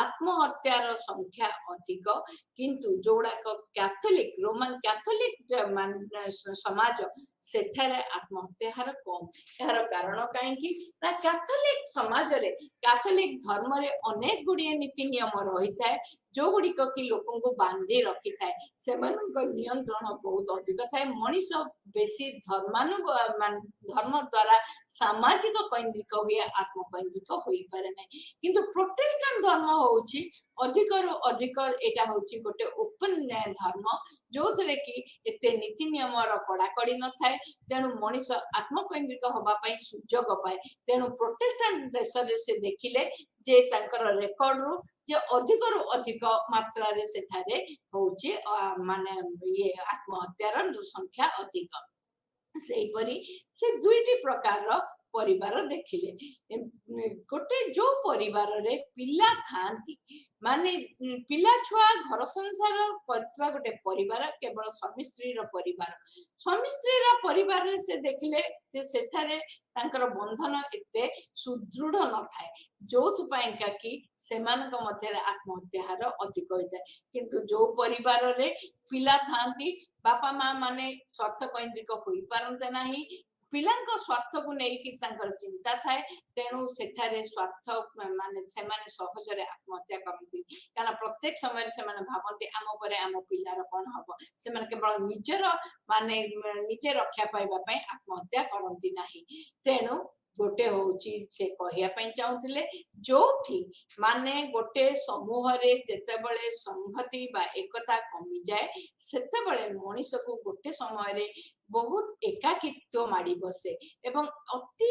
A: ଆତ୍ମହତ୍ୟାର ସଂଖ୍ୟା ଅଧିକ, କିନ୍ତୁ ଯୋଉଗୁଡାକ କ୍ୟାଥୋଲିକ ରୋମାନ କ୍ୟାଥୋଲିକ ସମାଜ ସେଠାରେ ଆତ୍ମହତ୍ୟା ହାର କମ। ଏହାର କାରଣ କାହିଁକି ନା କ୍ୟାଥୋଲିକ ସମାଜରେ କ୍ୟାଥୋଲିକ ଧର୍ମରେ ଅନେକ ଗୁଡିଏ ନୀତି ନିୟମ ରହିଥାଏ ଯୋଉଗୁଡିକ କି ଲୋକଙ୍କୁ ବାନ୍ଧି ରଖିଥାଏ, ସେମାନଙ୍କ ନିୟନ୍ତ୍ରଣ ବହୁତ ଅଧିକ ଥାଏ। ମଣିଷ ବେଶୀ ଧର୍ମ ଦ୍ୱାରା ସାମାଜିକ କୈନ୍ଦ୍ରିକ ହୁଏ, ଆତ୍ମକୈନ୍ଦ୍ରିକ ହୋଇପାରେ ନାହିଁ। କିନ୍ତୁ ପ୍ରୋଟେଷ୍ଟାଣ୍ଟ ଧର୍ମ ହଉଛି ଅଧିକରୁ ଅଧିକ, ଏଇଟା ହଉଛି ଗୋଟେ ଓପନ ଧର୍ମ ଯୋଉଥିରେ କି ଏତେ ନୀତି ନିୟମର କଡାକଡି ନଥାଏ, ତେଣୁ ମଣିଷ ଆତ୍ମକୈନ୍ଦ୍ରିକ ହବା ପାଇଁ ସୁଯୋଗ ପାଏ। ତେଣୁ ପ୍ରୋଟେଷ୍ଟାଣ୍ଟ ଦେଶରେ ସେ ଦେଖିଲେ ଯେ ତାଙ୍କର ରେକର୍ଡରୁ ଯେ ଅଧିକରୁ ଅଧିକ ମାତ୍ରାରେ ସେଠାରେ ହଉଛି ମାନେ ଆତ୍ମହତ୍ୟାର ସଂଖ୍ୟା ଅଧିକ। ସେଇପରି ସେ ଦୁଇଟି ପ୍ରକାରର ପରିବାର ଦେଖିଲେ। ଗୋଟେ ଯୋଉ ପରିବାରରେ ପିଲା ଥାଆନ୍ତି, ମାନେ ପିଲା ଛୁଆ ଘର ସଂସାର କରିଥିବା ଗୋଟେ ପରିବାର କେବଳ ସ୍ୱାମୀ ସ୍ତ୍ରୀର ପରିବାର, ସ୍ୱାମୀ ସ୍ତ୍ରୀର ପରିବାରରେ ସେ ଦେଖିଲେ ଯେ ସେଠାରେ ତାଙ୍କର ବନ୍ଧନ ଏତେ ସୁଦୃଢ ନଥାଏ, ଯୋଉଥିପାଇଁକା କି ସେମାନଙ୍କ ମଧ୍ୟରେ ଆତ୍ମହତ୍ୟା ହାର ଅଧିକ ହୋଇଥାଏ। କିନ୍ତୁ ଯୋଉ ପରିବାରରେ ପିଲା ଥାଆନ୍ତି, ବାପା ମା ମାନେ ସ୍ୱାର୍ଥ କୈନ୍ଦ୍ରିକ ହୋଇପାରନ୍ତି ନାହିଁ, ପିଲାଙ୍କ ସ୍ୱାର୍ଥକୁ ନେଇକି ତାଙ୍କର ଚିନ୍ତା ଥାଏ, ତେଣୁ ସେଠାରେ ସ୍ୱାର୍ଥ ମାନେ ସେମାନେ ସହଜରେ ଆତ୍ମହତ୍ୟା କରନ୍ତି। କାରଣ ପ୍ରତ୍ୟେକ ସମୟରେ ସେମାନେ ଭାବନ୍ତି ଆମ ପରେ ଆମ ପିଲାର କଣ ହବ, ସେମାନେ କେବଳ ନିଜର ମାନେ ନିଜେ ରକ୍ଷା ପାଇବା ପାଇଁ ଆତ୍ମହତ୍ୟା କରନ୍ତି ନାହିଁ। ତେଣୁ ଗୋଟେ ହଉଛି ସେ କହିବା ପାଇଁ ଚାହୁଁଥିଲେ ଯୋଉଠି ମାନେ ଗୋଟେ ସମୂହରେ ଯେତେବେଳେ ସଂହତି ବା ଏକତା କମିଯାଏ, ସେତେବେଳେ ମଣିଷକୁ ଗୋଟେ ସମୟରେ ବହୁତ ଏକାକିତ୍ୱ ମାଡି ବସେ ଏବଂ ଅତି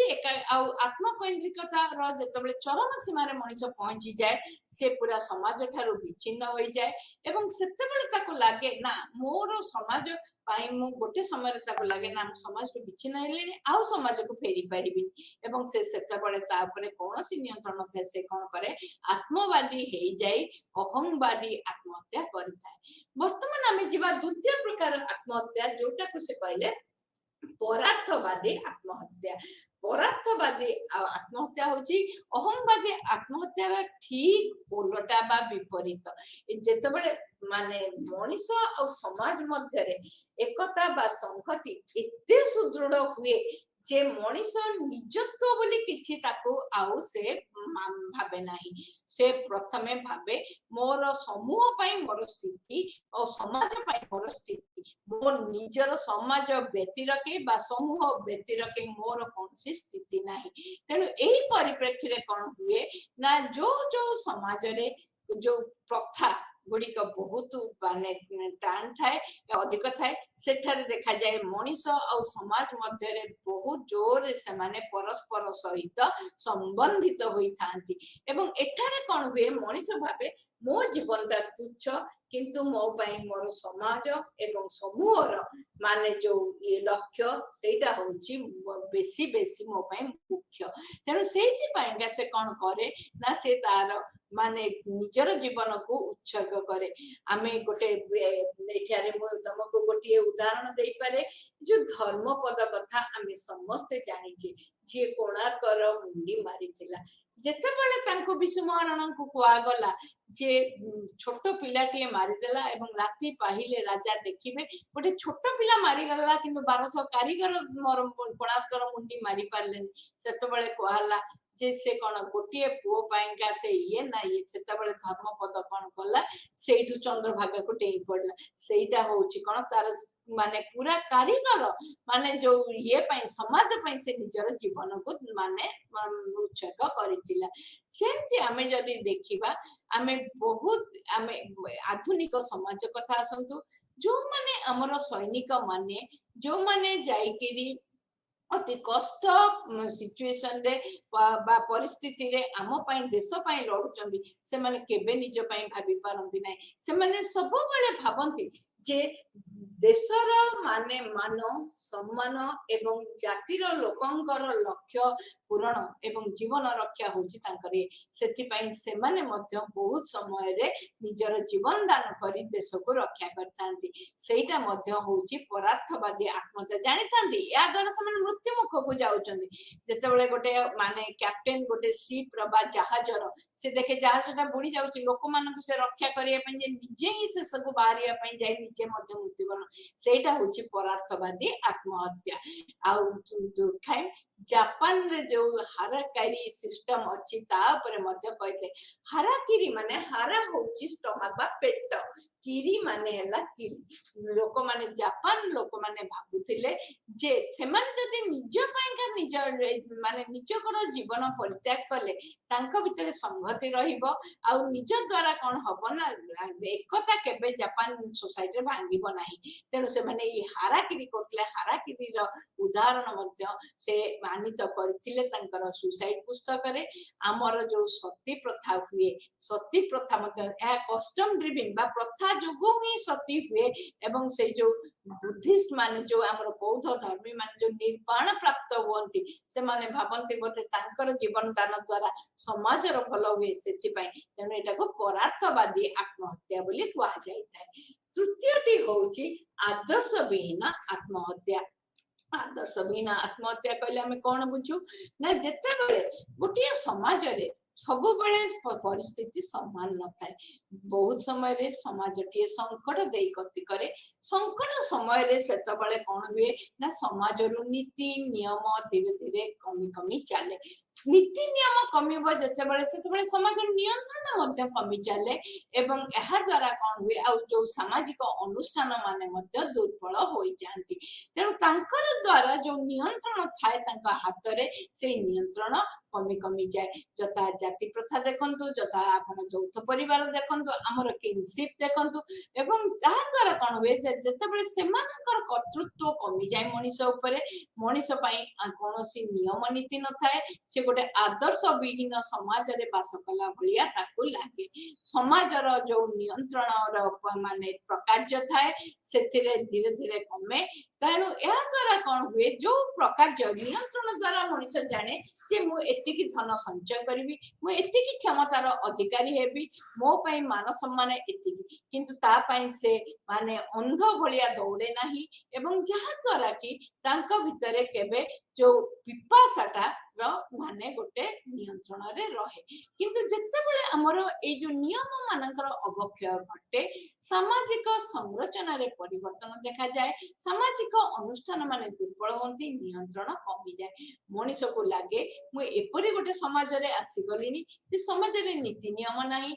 A: ଆଉ ଆତ୍ମକୈନ୍ଦ୍ରିକତାର ଯେତେବେଳେ ଚରମ ସୀମାରେ ମଣିଷ ପହଞ୍ଚିଯାଏ, ସେ ପୁରା ସମାଜ ଠାରୁ ବିଚ୍ଛିନ୍ନ ହୋଇଯାଏ ଏବଂ ସେତେବେଳେ ତାକୁ ଲାଗେ ନା ମୋର ସମାଜ ପାଇଁ ମୁଁ ଗୋଟେ ସମୟରେ ତାକୁ ଲାଗେ ନା ମୁଁ ସମାଜକୁ ବିଚ୍ଛିନ୍ନ ହେଲିଣି, ଆଉ ସମାଜକୁ ଫେରି ପାରିବିନି ଏବଂ ସେ ସେତେବେଳେ ତା ଉପରେ କୌଣସି ନିୟନ୍ତ୍ରଣ ନଥାଏ। ସେ କଣ କରେ, ଆତ୍ମବାଦୀ ହେଇଯାଇ ଅହଂବାଦୀ ଆତ୍ମହତ୍ୟା କରିଥାଏ। ବର୍ତ୍ତମାନ ଆମେ ଯିବା ଦ୍ୱିତୀୟ ପ୍ରକାର ଆତ୍ମହତ୍ୟା, ଯୋଉଟାକୁ ସେ କହିଲେ ପରାର୍ଥବାଦୀ ଆତ୍ମହତ୍ୟା। ପରାର୍ଥବାଦୀ ଆତ୍ମହତ୍ୟା ହଉଛି ଅହଂବାଦୀ ଆତ୍ମହତ୍ୟାର ଠିକ ଓଲଟା ବା ବିପରୀତ। ଯେତେବେଳେ ମାନେ ମଣିଷ ଆଉ ସମାଜ ମଧ୍ୟରେ ଏକତା ବା ସଂହତି ଏତେ ସୁଦୃଢ ହୁଏ ଯେ ମଣିଷ ନିଜତ୍ୱ ବୋଲି କିଛି ତାକୁ ଆଉ ସେ ଭାବେ ନାହିଁ। ସେ ପ୍ରଥମେ ଭାବେ ମୋର ସମୂହ ପାଇଁ ମୋର ସ୍ଥିତି ଆଉ ସମାଜ ପାଇଁ ମୋର ସ୍ଥିତି, ମୋ ନିଜର ସମାଜ ବ୍ୟତିରକେ ବା ସମୂହ ବ୍ୟତିରକେ ମୋର କୌଣସି ସ୍ଥିତି ନାହିଁ। ତେଣୁ ଏହି ପରିପ୍ରେକ୍ଷୀରେ କଣ ହୁଏ ନା ଯୋଉ ଯୋଉ ସମାଜରେ ଯୋଉ ପ୍ରଥା गुड़िक बहुत माने टाण थाए अधिक थाए सेठारे देखा जाए मनीष और समाज मध्य बहुत जोर से माने परस्पर सहित संबंधित होई थांती एवं एठारे कौन हुए मनीष भावे मो जीवनटा तुच्छ किंतु मो पाई मोर समाज एवं समूहर माने जो ये लक्ष्य सेटा होची बेसी बेसी मो पाई मुख्य तेणु से कौन करे ना से तार माने निजर जीवन को उत्सर्ग करे आमे गोटे एठारे मु तुमको गोटे उदाहरण दे पारे जो धर्मपद कथा आमे समस्त जानिचे जे कोणार्कर मुंडी मारिथिला जेतेबेले तांको विषु महाराणा को कुआ गला जे छोट पिलाटीए मारिदेला एवं राति पाहिले राजा देखिबे गोटे छोट पिला मारिगला किंतु 1200 कारीगर मोर कोणार्कर मुंडी मारी पारलेनी सेतेबेले कुआला जे से कौन गोटे पुओ पाइंका से ये ना ये सेतेबेले धर्मपद कौन कला सेठु चंद्रभागा को टेई पड़ला सेटा होची कौन तार माने पूरा कारीगर माने जो ये पाई समाज पाई से निजर जीवन को माने उत्सर्ग करितिला सेमती आमे जदी देखिबा आमे बहुत आमे आधुनिक समाज कथा आसंतु जो माने हमर सैनिक माने जो माने जाईकिरी अति कष्ट सिचुएशन रे बा परिस्थिति रे आम पाई देश पाई लड़ुचंदी से माने केबे निज पाई भाबी पारंती नै से माने सब बेले भाबंती जे देशर माने मान सम्मान एवं जातिर लोकंकर लक्ष्य पूरण एवं जीवन रक्षा होची तांकरे सेति पाई से माने मध्य बहुत समय रे निजर जीवन दान करी देश को रक्षा करथांती सेटा मध्य होची परार्थवादी आत्महत्या जानि थांती या द्वारा से माने मृत्यु मुख को जाउचंदी जेतेबेले गोटे माने कैप्टेन गोटे शिप रो बा जहाजर से देखे जहाजटा बुड़ी जाउची लोक मानकु से रक्षा करिया पई जे निजे ही से सब बाहरिया पई जाई निजे मध्य मृत्युवरण सेटा होची परार्थवादी आत्महत्या आउ दुखाई जापान रे जो हाराकारी सिस्टम अछि ता ऊपर मध्य कहले हाराकिरी माने हारा होची स्टमक बा पेट किरी माने हला किरी लोक माने जापान लोक माने भाबुथिले जे सेमान जदि निज पाइका निज माने निज को जीवन परित्याग कले तांको भितरे संगति रहिबो आ निज द्वारा कोन हबो ना एकता केबे जापान सोसाइटी रे भांगिबो नाही तेनु से माने ई हाराकिरी करथले हाराकिरी रो उदाहरण मध्य से मानित करथिले तांकर सुसाइड पुस्तक रे हमर जो सती प्रथा हुए सती प्रथा मध्य ए कस्टम ड्रिविंग बा प्रथा जोगु ही सती हुए एवं से जो बुद्धिस्ट माने जो हमर बौद्ध धर्मी माने जो निर्वाण प्राप्त होंती से माने भाबंती बोते तांकर जीवन दान द्वारा समाज रो भलो हुए सेति पई तेनु एटा को परार्थवादी आत्महत्या बोली कुआ जाय थाए तृतीयटी होची आदर्श विहीन आत्महत्या आदर्श विहीन आत्महत्या कहले हमें कौन बुझू ना जेते बेले गोटे समाज रे सब बेले परिस्थिति समान न थाए बहुत समय रे समाज टी संकट देई गति करे संकट समय रे सेत बेले कौन हुए ना समाज रो नीति नियम धीरे धीरे कमी कमी चले नीति नियम कमिबो जेते बेले सेते बेले समाज नियंत्रण मध्य कमी चले एवं एहा द्वारा कौन हुए आ जो सामाजिक अनुष्ठान माने मध्य दुर्बल होई जानती तेणु तांकर द्वारा जो नियंत्रण थाए तांका हाथ रे से नियंत्रण कमी कमी जाए जता जाति प्रथा देखंतु जता आपण यौथ परिवार देखंतु हमर किनशिप देखंतु एवं जहा द्वारा कोन होए जेते बेले सेमानकर कर्तृत्व कमी जाए मनीष ऊपर मनीष पई कोनोसी नियम नीति न थाए से गोटे आदर्श विहीन समाज रे बास कला भलिया ताकू लागे समाज रो जो नियंत्रण रो माने प्रकार्य थाए सेथिरे धीरे धीरे कमे तेणु यह द्वारा कौन हुए जो प्रकार नियंत्रण द्वारा मनुष्य जाने जे मु एतिकी धन संचय करी मु एतिकी क्षमतार अधिकारी हेबी मो पई मान सम्मान एतिकी किंतु ता पई से माने अंध भलिया दौड़े नाही एवं जहा द्वारा कि तांका भितरे केबे जो पिपासाटा रो माने गोटे नियंत्रण रे रहे किंतु जत्ते बेले हमर ए जो नियम मानकर अवक्षय घटे सामाजिक संरचना रे परिवर्तन देखा जाए सामाजिक अनुष्ठान माने दुर्बल होंती नियंत्रण कमी जाए मनीष को लागे मु एपरी गोटे समाज रे आसी गलिनी जे समाज रे नीति नियम नाही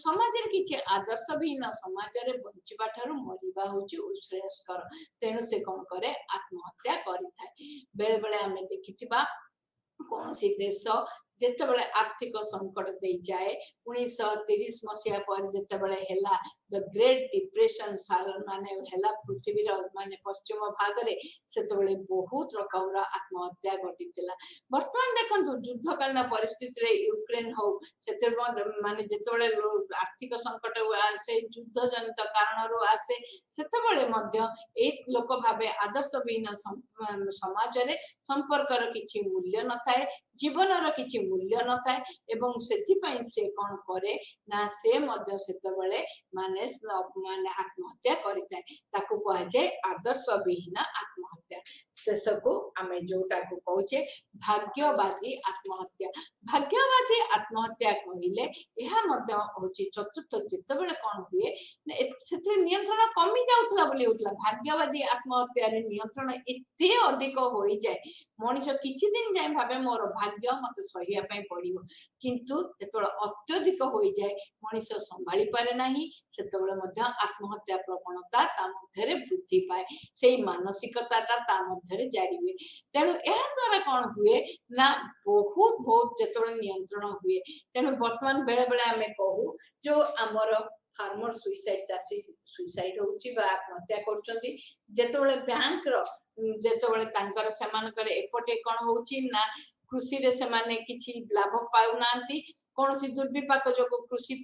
A: समाज रे किछि आदर्श विहीन समाज रे बंचिबा ठारू मरिबा होची श्रेयस्कर तेणु से कोन करे आत्महत्या करि थाए बेले बेले हमें देखिथिबा कौन सी देश ଯେତେବେଳେ ଆର୍ଥିକ ସଙ୍କଟ ଦେଇ ଯାଏ 1930 ମସିହା ପରେ ଯେତେବେଳେ ହେଲା ଦ ଗ୍ରେଟ୍ ଡିପ୍ରେସନ ମାନେ ହେଲା ପୃଥିବୀର ମାନେ ପଶ୍ଚିମ ଭାଗରେ, ସେତେବେଳେ ବହୁତ ରକମର ଆତ୍ମହତ୍ୟା ଘଟିଥିଲା। ବର୍ତ୍ତମାନ ଦେଖନ୍ତୁ ଯୁଦ୍ଧକାଳୀନ ପରିସ୍ଥିତିରେ ୟୁକ୍ରେନ ହଉ, ସେତେବେଳେ ମାନେ ଯେତେବେଳେ ଆର୍ଥିକ ସଙ୍କଟ ଆସେ, ଯୁଦ୍ଧ ଜନିତ କାରଣରୁ ଆସେ, ସେତେବେଳେ ମଧ୍ୟ ଏଇ ଲୋକ ଭାବେ ଆଦର୍ଶବିହୀନ ସମାଜରେ ସମ୍ପର୍କର କିଛି ମୂଲ୍ୟ ନଥାଏ, ଜୀବନର କିଛି ମୂଲ୍ୟ ନଥାଏ, ଏବଂ ସେଥିପାଇଁ ସେ କଣ କରେ ନା ସେ ମଧ୍ୟ ସେତେବେଳେ ମାନେ ଆତ୍ମହତ୍ୟା କରିଥାଏ। ତାକୁ କୁହାଯାଏ ଆଦର୍ଶବିହୀନ ଆତ୍ମହତ୍ୟା। ଶେଷକୁ ଆମେ ଯୋଉଟାକୁ କହୁଛେ ଭାଗ୍ୟବାଦୀ ଆତ୍ମହତ୍ୟା। ଭାଗ୍ୟବାଦୀ ଆତ୍ମହତ୍ୟା କହିଲେ ଏହା ମଧ୍ୟ ହଉଛି ଚତୁର୍ଥ, ଯେତେବେଳେ କଣ ହୁଏ ସେଥିରେ ନିୟନ୍ତ୍ରଣ କମି ଯାଉଥିଲା ବୋଲି ହଉଥିଲା। ଭାଗ୍ୟବାଦୀ ଆତ୍ମହତ୍ୟାରେ ନିୟନ୍ତ୍ରଣ ଏତେ ଅଧିକ ହୋଇଯାଏ, ମଣିଷ କିଛି ଦିନ ଯାଏ ଭାବେ ମୋର ଭାଗ୍ୟ ମତେ ସହିବା ପାଇଁ ପଡିବ, କିନ୍ତୁ ଯେତେବେଳେ ଅତ୍ୟଧିକ ହୋଇଯାଏ ମଣିଷ ସମ୍ଭାଳି ପାରେ ନାହିଁ, ସେତେବେଳେ ମଧ୍ୟ ଆତ୍ମହତ୍ୟା ପ୍ରବଣତା ତା ମଧ୍ୟରେ ବୃଦ୍ଧି ପାଏ, ସେଇ ମାନସିକତାଟା ତା ମଧ୍ୟରେ ଜାରି ହୁଏ। ତେଣୁ ଏହା ଦ୍ୱାରା କଣ ହୁଏ ନା ବହୁତ ଯେତେବେଳେ ନିୟନ୍ତ୍ରଣ ହୁଏ, ତେଣୁ ବର୍ତ୍ତମାନ ବେଳେ ବେଳେ ଆମେ କହୁ ଯୋଉ ଆମର ଫାର୍ମର ସୁଇସାଇଡ, ଚାଷୀ ସୁଇସାଇଡ ହଉଛି ବା ଆତ୍ମହତ୍ୟା କରୁଛନ୍ତି, ଯେତେବେଳେ ବ୍ୟାଙ୍କର ଯେତେବେଳେ ତାଙ୍କର ସେମାନଙ୍କର ଏପଟେ କଣ ହଉଛି ନା କୃଷିରେ ସେମାନେ କିଛି ଲାଭ ପାଉନାହାନ୍ତି, କୌଣସି ଦୁର୍ବିପାକ ଯୋଗୁଁ କୃଷି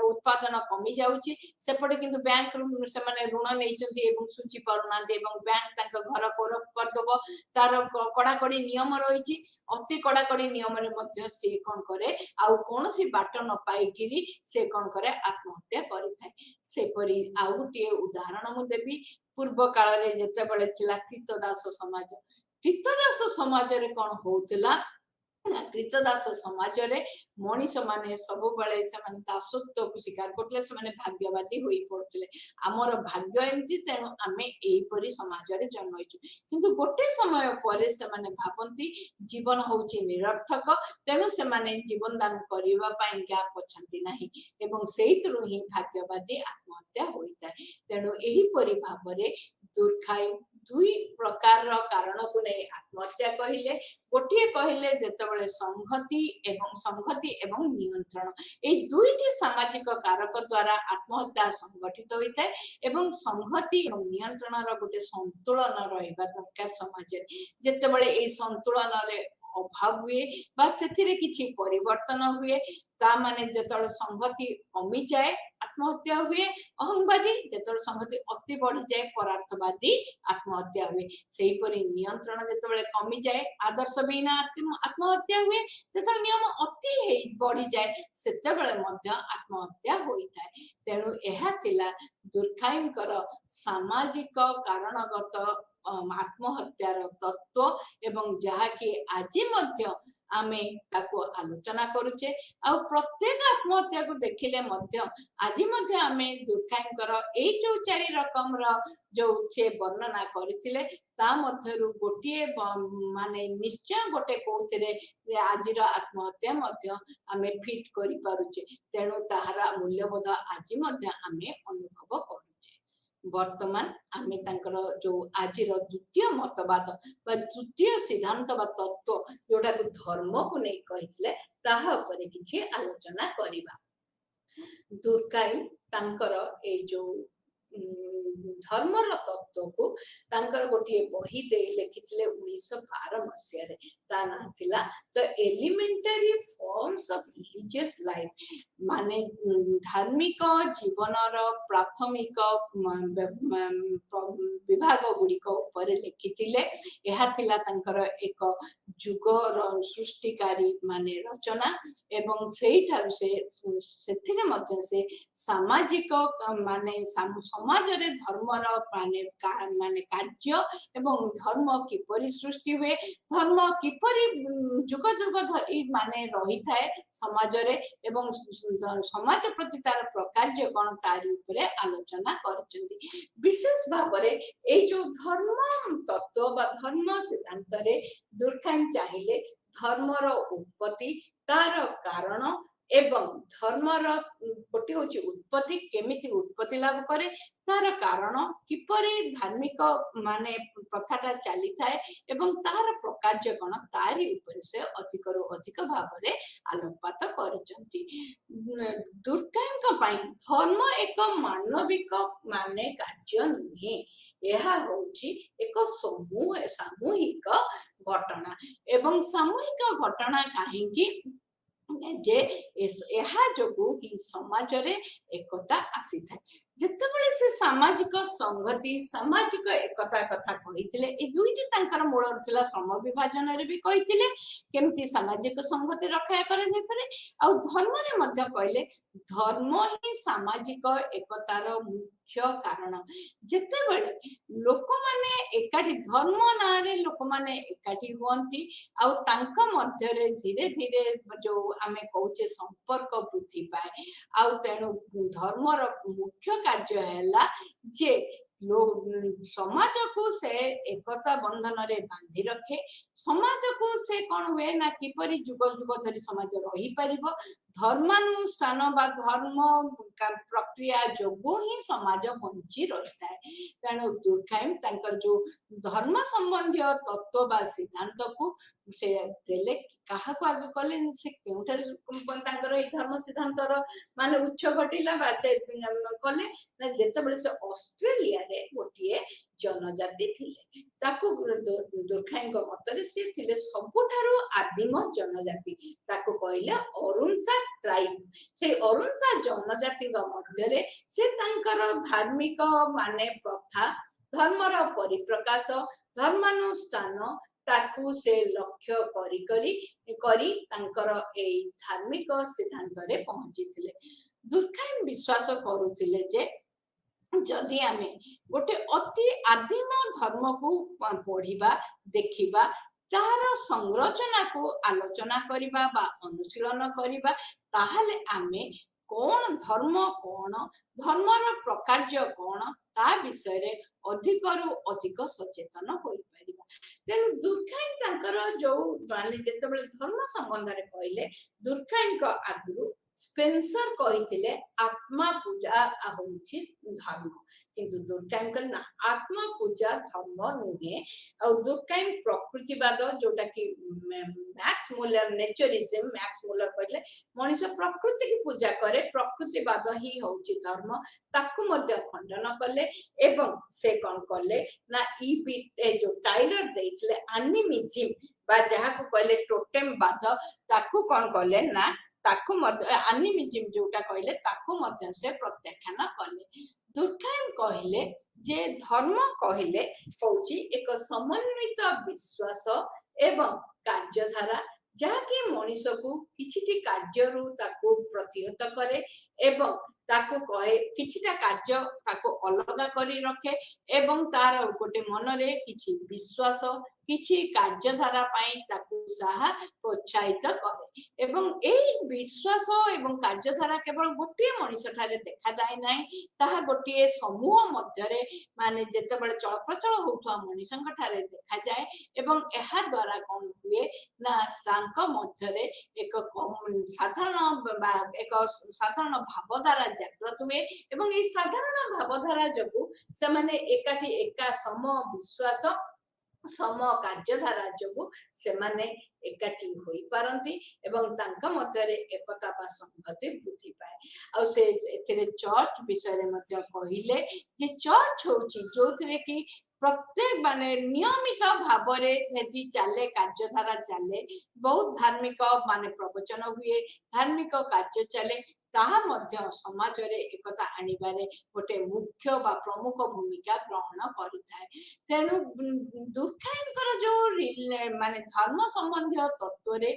A: ଉତ୍ପାଦନ କମି ଯାଉଛି, ସେପଟେ କିନ୍ତୁ ବ୍ୟାଙ୍କରୁ ସେମାନେ ଋଣ ନେଇଛନ୍ତି ଏବଂ ସୁଝି ପାରୁନାହାନ୍ତି, ଏବଂ ବ୍ୟାଙ୍କ ତାଙ୍କ ଘର କୋରଖ କରିଦବ, ତାର କଡାକଡି ନିୟମ ରହିଛି। ଅତି କଡାକଡି ନିୟମରେ ମଧ୍ୟ ସେ କଣ କରେ, ଆଉ କୌଣସି ବାଟ ନ ପାଇକିରି ସେ କଣ କରେ, ଆତ୍ମହତ୍ୟା କରିଥାଏ। ସେପରି ଆଉ ଗୋଟିଏ ଉଦାହରଣ ମୁଁ ଦେବି। ପୂର୍ବ କାଳରେ ଯେତେବେଳେ ଥିଲା କ୍ରୀତଦାସ ସମାଜ, କ୍ରୀତଦାସ ସମାଜରେ କଣ ହଉଥିଲା ନା କ୍ରୀତଦାସ ସମାଜରେ ମଣିଷ ମାନେ ସବୁବେଳେ ସେମାନେ ଦାସତ୍ୱକୁ ସ୍ୱୀକାର କରୁଥିଲେ, ସେମାନେ ଭାଗ୍ୟବାଦୀ ହୋଇ ପଡୁଥିଲେ, ଆମର ଭାଗ୍ୟ ଏମିତି, ତେଣୁ ଆମେ ଏଇପରି ସମାଜରେ ଜନ୍ମ ହେଇଛୁ। କିନ୍ତୁ ଗୋଟେ ସମୟ ପରେ ସେମାନେ ଭାବନ୍ତି ଜୀବନ ହଉଛି ନିରର୍ଥକ, ତେଣୁ ସେମାନେ ଜୀବନ ଦାନ କରିବା ପାଇଁ ପଛାନ୍ତି ନାହିଁ, ଏବଂ ସେଇଥିରୁ ହିଁ ଭାଗ୍ୟବାଦୀ ଆତ୍ମହତ୍ୟା ହୋଇଥାଏ। ତେଣୁ ଏହିପରି ଭାବରେ ଦୁର୍ଖାଇ ଦୁଇ ପ୍ରକାରର କାରଣକୁ ନେଇ ଆତ୍ମହତ୍ୟା କହିଲେ। ଗୋଟିଏ କହିଲେ ଯେତେବେଳେ ସଂହତି ଏବଂ ନିୟନ୍ତ୍ରଣ, ଏଇ ଦୁଇଟି ସାମାଜିକ କାରକ ଦ୍ୱାରା ଆତ୍ମହତ୍ୟା ସଂଗଠିତ ହୋଇଥାଏ, ଏବଂ ସଂହତି ଏବଂ ନିୟନ୍ତ୍ରଣର ଗୋଟେ ସନ୍ତୁଳନ ରହିବା ଦରକାର ସମାଜରେ। ଯେତେବେଳେ ଏଇ ସନ୍ତୁଳନରେ ଅଭାବ ହୁଏ ବା ସେଥିରେ କିଛି ପରିବର୍ତ୍ତନ ହୁଏ, ତା ମାନେ ଯେତେବେଳେ ସଂହତି କମିଯାଏ ଆତ୍ମହତ୍ୟା ହୁଏ ଅହଂବାଦୀ, ଯେତେବେଳେ ସଂହତି ଅତି ବଢିଯାଏ ପରାର୍ଥବାଦୀ ଆତ୍ମହତ୍ୟା ହୁଏ। ସେହିପରି ନିୟନ୍ତ୍ରଣ ଯେତେବେଳେ କମିଯାଏ ଆଦର୍ଶବିହୀନ ଆତ୍ମହତ୍ୟା ହୁଏ, ଯେତେବେଳେ ନିୟମ ଅତି ବଢିଯାଏ ସେତେବେଳେ ମଧ୍ୟ ଆତ୍ମହତ୍ୟା ହୋଇଥାଏ। ତେଣୁ ଏହା ଥିଲା ଦୁର୍ଖାଇଙ୍କର ସାମାଜିକ କାରଣଗତ ଆତ୍ମହତ୍ୟାର ତତ୍ତ୍ୱ, ଏବଂ ଯାହାକି ଆଜି ମଧ୍ୟ ଆମେ ତାକୁ ଆଲୋଚନା କରୁଛେ। ଆଉ ପ୍ରତ୍ୟେକ ଆତ୍ମହତ୍ୟାକୁ ଦେଖିଲେ ମଧ୍ୟ ଆଜି ମଧ୍ୟ ଆମେ ଦୁର୍ଖାଇଙ୍କର ଏଇ ଯୋଉ 4 ରକମର ଯୋଉ ସେ ବର୍ଣ୍ଣନା କରିଥିଲେ, ତା ମଧ୍ୟରୁ ଗୋଟିଏ ମାନେ ନିଶ୍ଚୟ ଗୋଟେ କୋଉଥିରେ ଆଜିର ଆତ୍ମହତ୍ୟା ମଧ୍ୟ ଆମେ ଫିଟ୍ କରିପାରୁଛେ, ତେଣୁ ତାହାର ମୂଲ୍ୟବୋଧ ଆଜି ମଧ୍ୟ ଆମେ ଅନୁଭବ କରୁଛେ। ବର୍ତ୍ତମାନ ଆମେ ତାଙ୍କର ଯୋଉ ଆଜିର ଦ୍ୱିତୀୟ ମତବାଦ ବା ଦ୍ୱିତୀୟ ସିଦ୍ଧାନ୍ତ ବା ତତ୍ତ୍ୱ ଯୋଉଟାକୁ ଧର୍ମକୁ ନେଇ କହିଥିଲେ, ତାହା ଉପରେ କିଛି ଆଲୋଚନା କରିବା। ଦୁର୍ଖାଇ ତାଙ୍କର ଏଇ ଯୋଉ ଧର୍ମର ତତ୍ତ୍ୱକୁ ତାଙ୍କର ଗୋଟିଏ ବହି ଦେଇ ଲେଖିଥିଲେ 1912 ମସିହାରେ। ତା ନାଁ ଥିଲା the elementary forms of religious life, ମାନେ ଧାର୍ମିକ ଜୀବନର ପ୍ରାଥମିକ ବିଭାଗ ଗୁଡିକ ଉପରେ ଲେଖିଥିଲେ। ଏହା ଥିଲା ତାଙ୍କର ଏକ ଯୁଗର ସୃଷ୍ଟିକାରୀ ମାନେ ରଚନା, ଏବଂ ସେଇଠାରୁ ସେଥିରେ ମଧ୍ୟ ସେ ସାମାଜିକ ମାନେ ସମାଜରେ ଧର୍ମର ମାନେ କାର୍ଯ୍ୟ ଏବଂ ଧର୍ମ କିପରି ସୃଷ୍ଟି ହୁଏ, ଧର୍ମ କିପରି ଯୁଗ ଯୁଗ ଧରି ମାନେ ରହିଥାଏ ସମାଜରେ, ଏବଂ ସମାଜ ପ୍ରତି ତାର ପ୍ରକାର୍ଯ୍ୟ କଣ ତାରି ଉପରେ ଆଲୋଚନା କରିଛନ୍ତି। ବିଶେଷ ଭାବରେ ଏଇ ଯୋଉ ଧର୍ମ ତତ୍ତ୍ୱ ବା ଧର୍ମ ସିଦ୍ଧାନ୍ତରେ ଦୁର୍ଖାଇମ ଚାହିଁଲେ ଧର୍ମର ଉତ୍ପତ୍ତି, ତାର କାରଣ ଏବଂ ଧର୍ମର गोटे हूँ उत्पत्ति केमिति उत्पत्ति लाभ करे तार कारण किपरि धार्मिक माने प्रथाटा चली थाए एवं तार प्रकार्य कौन तारी ऊपर से अधिक रु अधिक भाव में आलोकपात करछंती। दुर्गाଙ୍କ ପାଇଁ धर्म एक मानविक माने कार्य नुहे, यह होची एक समूह सामूहिक घटना एवं सामूहिक घटना कहीं जे जो ही समाज रे एकता आसी था जितेबाला से सामाजिक संगति सामाजिक एकता कथा कही ए दुईटी तांकर मूल रहा श्रम विभाजन रे भी कही केमती सामाजिक संगति रक्षा करे धर्म रे मध्य कहले धर्म ही सामाजिक एकतार मुख्य कारण जितेबाला लोक माने एकाठी धर्म ना रे लोक माने एकाठी हुअंती मध्य धीरे धीरे जो आमे कहूचे संपर्क वृद्धि पाए तेणु धर्मर मुख्य कार्य है जे समाज को से एकता बंधन रे बांधि रखे समाज को से कौन हुए ना किपरि जुग जुग धरी समाज रही पारिबो धर्मानुष्ठान बा धर्म प्रक्रिया जोगु ही समाज बंची रही है। तेणु दुर्खाइम तांकर जो धर्म संबंधी तत्व बा सिद्धांत को से देले कहा को आगे कले से केउठार तांकर ए धर्म सिद्धांतर माने उच्च घटिला बा से कले ना जेतेबेले से ऑस्ट्रेलिया रे गोटिए जनजाति थिले ताकू दुर्खाइम मतरे से थिले सबुठारु आदिम जनजाति ताकू कहले अरुंता ट्राइब से अरुंता जनजाति मध्य रे से तांकर धार्मिक माने प्रथा धर्मर परिप्रकाश धर्मानुष्ठान ताकू से लक्ष्य करी तांकर ए धार्मिक सिद्धांत रे पहुंची थिले। दुर्खाइम विश्वास करुथिले जे जदि आमे गोटे अति आदिम धर्म को पढ़िबा देखिबा तार संरचना को आलोचना करिबा बा अनुशीलन करिबा ताहले आमे कौन धर्मर प्रकार्य कौन ता विषय रे अधिक रु अधिक सचेतन होई परिबा। तेनु दुर्खाइम तांकर जो माने जेतेबेले धर्म संबंध रे कहले दुर्खाइम को आगु स्पेंसर कहिथिले आत्मा पूजा होउछि धर्म किंतु दुर्खाइम कहले ना आत्मा पूजा धर्म नुहे और दुर्खाइम प्रकृतिवाद जोटा कि मैक्स मुलर नेचरिज्म मैक्स मुलर कहले मनुष प्रकृति की पूजा करे प्रकृतिवाद ही होउछि धर्म ताकू मध्य खंडन कले एवं से कौन कले ना जो टाइलर देइथिले एनिमिज्म बा जहा को कहले टोटेम वाद ताकू कौन कले ना ताकू मध्य एनिमिज्म जोटा कहले ताकू मध्य से प्रत्याख्यान कले। दुर्खाइम कहले जे धर्म कहले होउछि एक समन्वित विश्वास एवं कार्यधारा जहाँकि मनीष को किछि कार्य रु ताकू प्रतिहत करे एवं ताकू कहे किछिटा कार्य ताकू अलग करी रखे एवं तार गोटे मन रे किछि विश्वास किछि कार्यधारा पाई ताकू साहा प्रोत्साहित करे एवं एई विश्वास एवं कार्यधारा केवल गोटे मनीष ठारे देखा जाय नाही ताहा गोटे समूह मध्य रे माने जेतेबेले चलप्रचल होउथवा मनीषंक ठारे देखा जाय एवं एहा द्वारा कोन हुए ना सांक मध्य रे एक साधारण भावधारा जागृत हुए एवं ये साधारण भावधारा जगु से माने एकाठी एका सम विश्वास सम कार्यधारा जगु से माने एकाठी होई पारंती एवं तांका मध्य रे एकता बा संगति वृद्धि पाए आ से एथिरे चर्च विषय रे मध्य कहिले जे चर्च होची जोथरे कि प्रत्येक माने नियमित भाव रे यदि चले कार्यधारा चले बहुत धार्मिक माने प्रवचन हुए धार्मिक कार्य चले ताहा मध्य समाज रे एकता आनिबारे गोटे मुख्य बा प्रमुख भूमिका ग्रहण करिथाय। तेनु दुर्खाइमकर जो माने धर्म संबंधी तत्व रे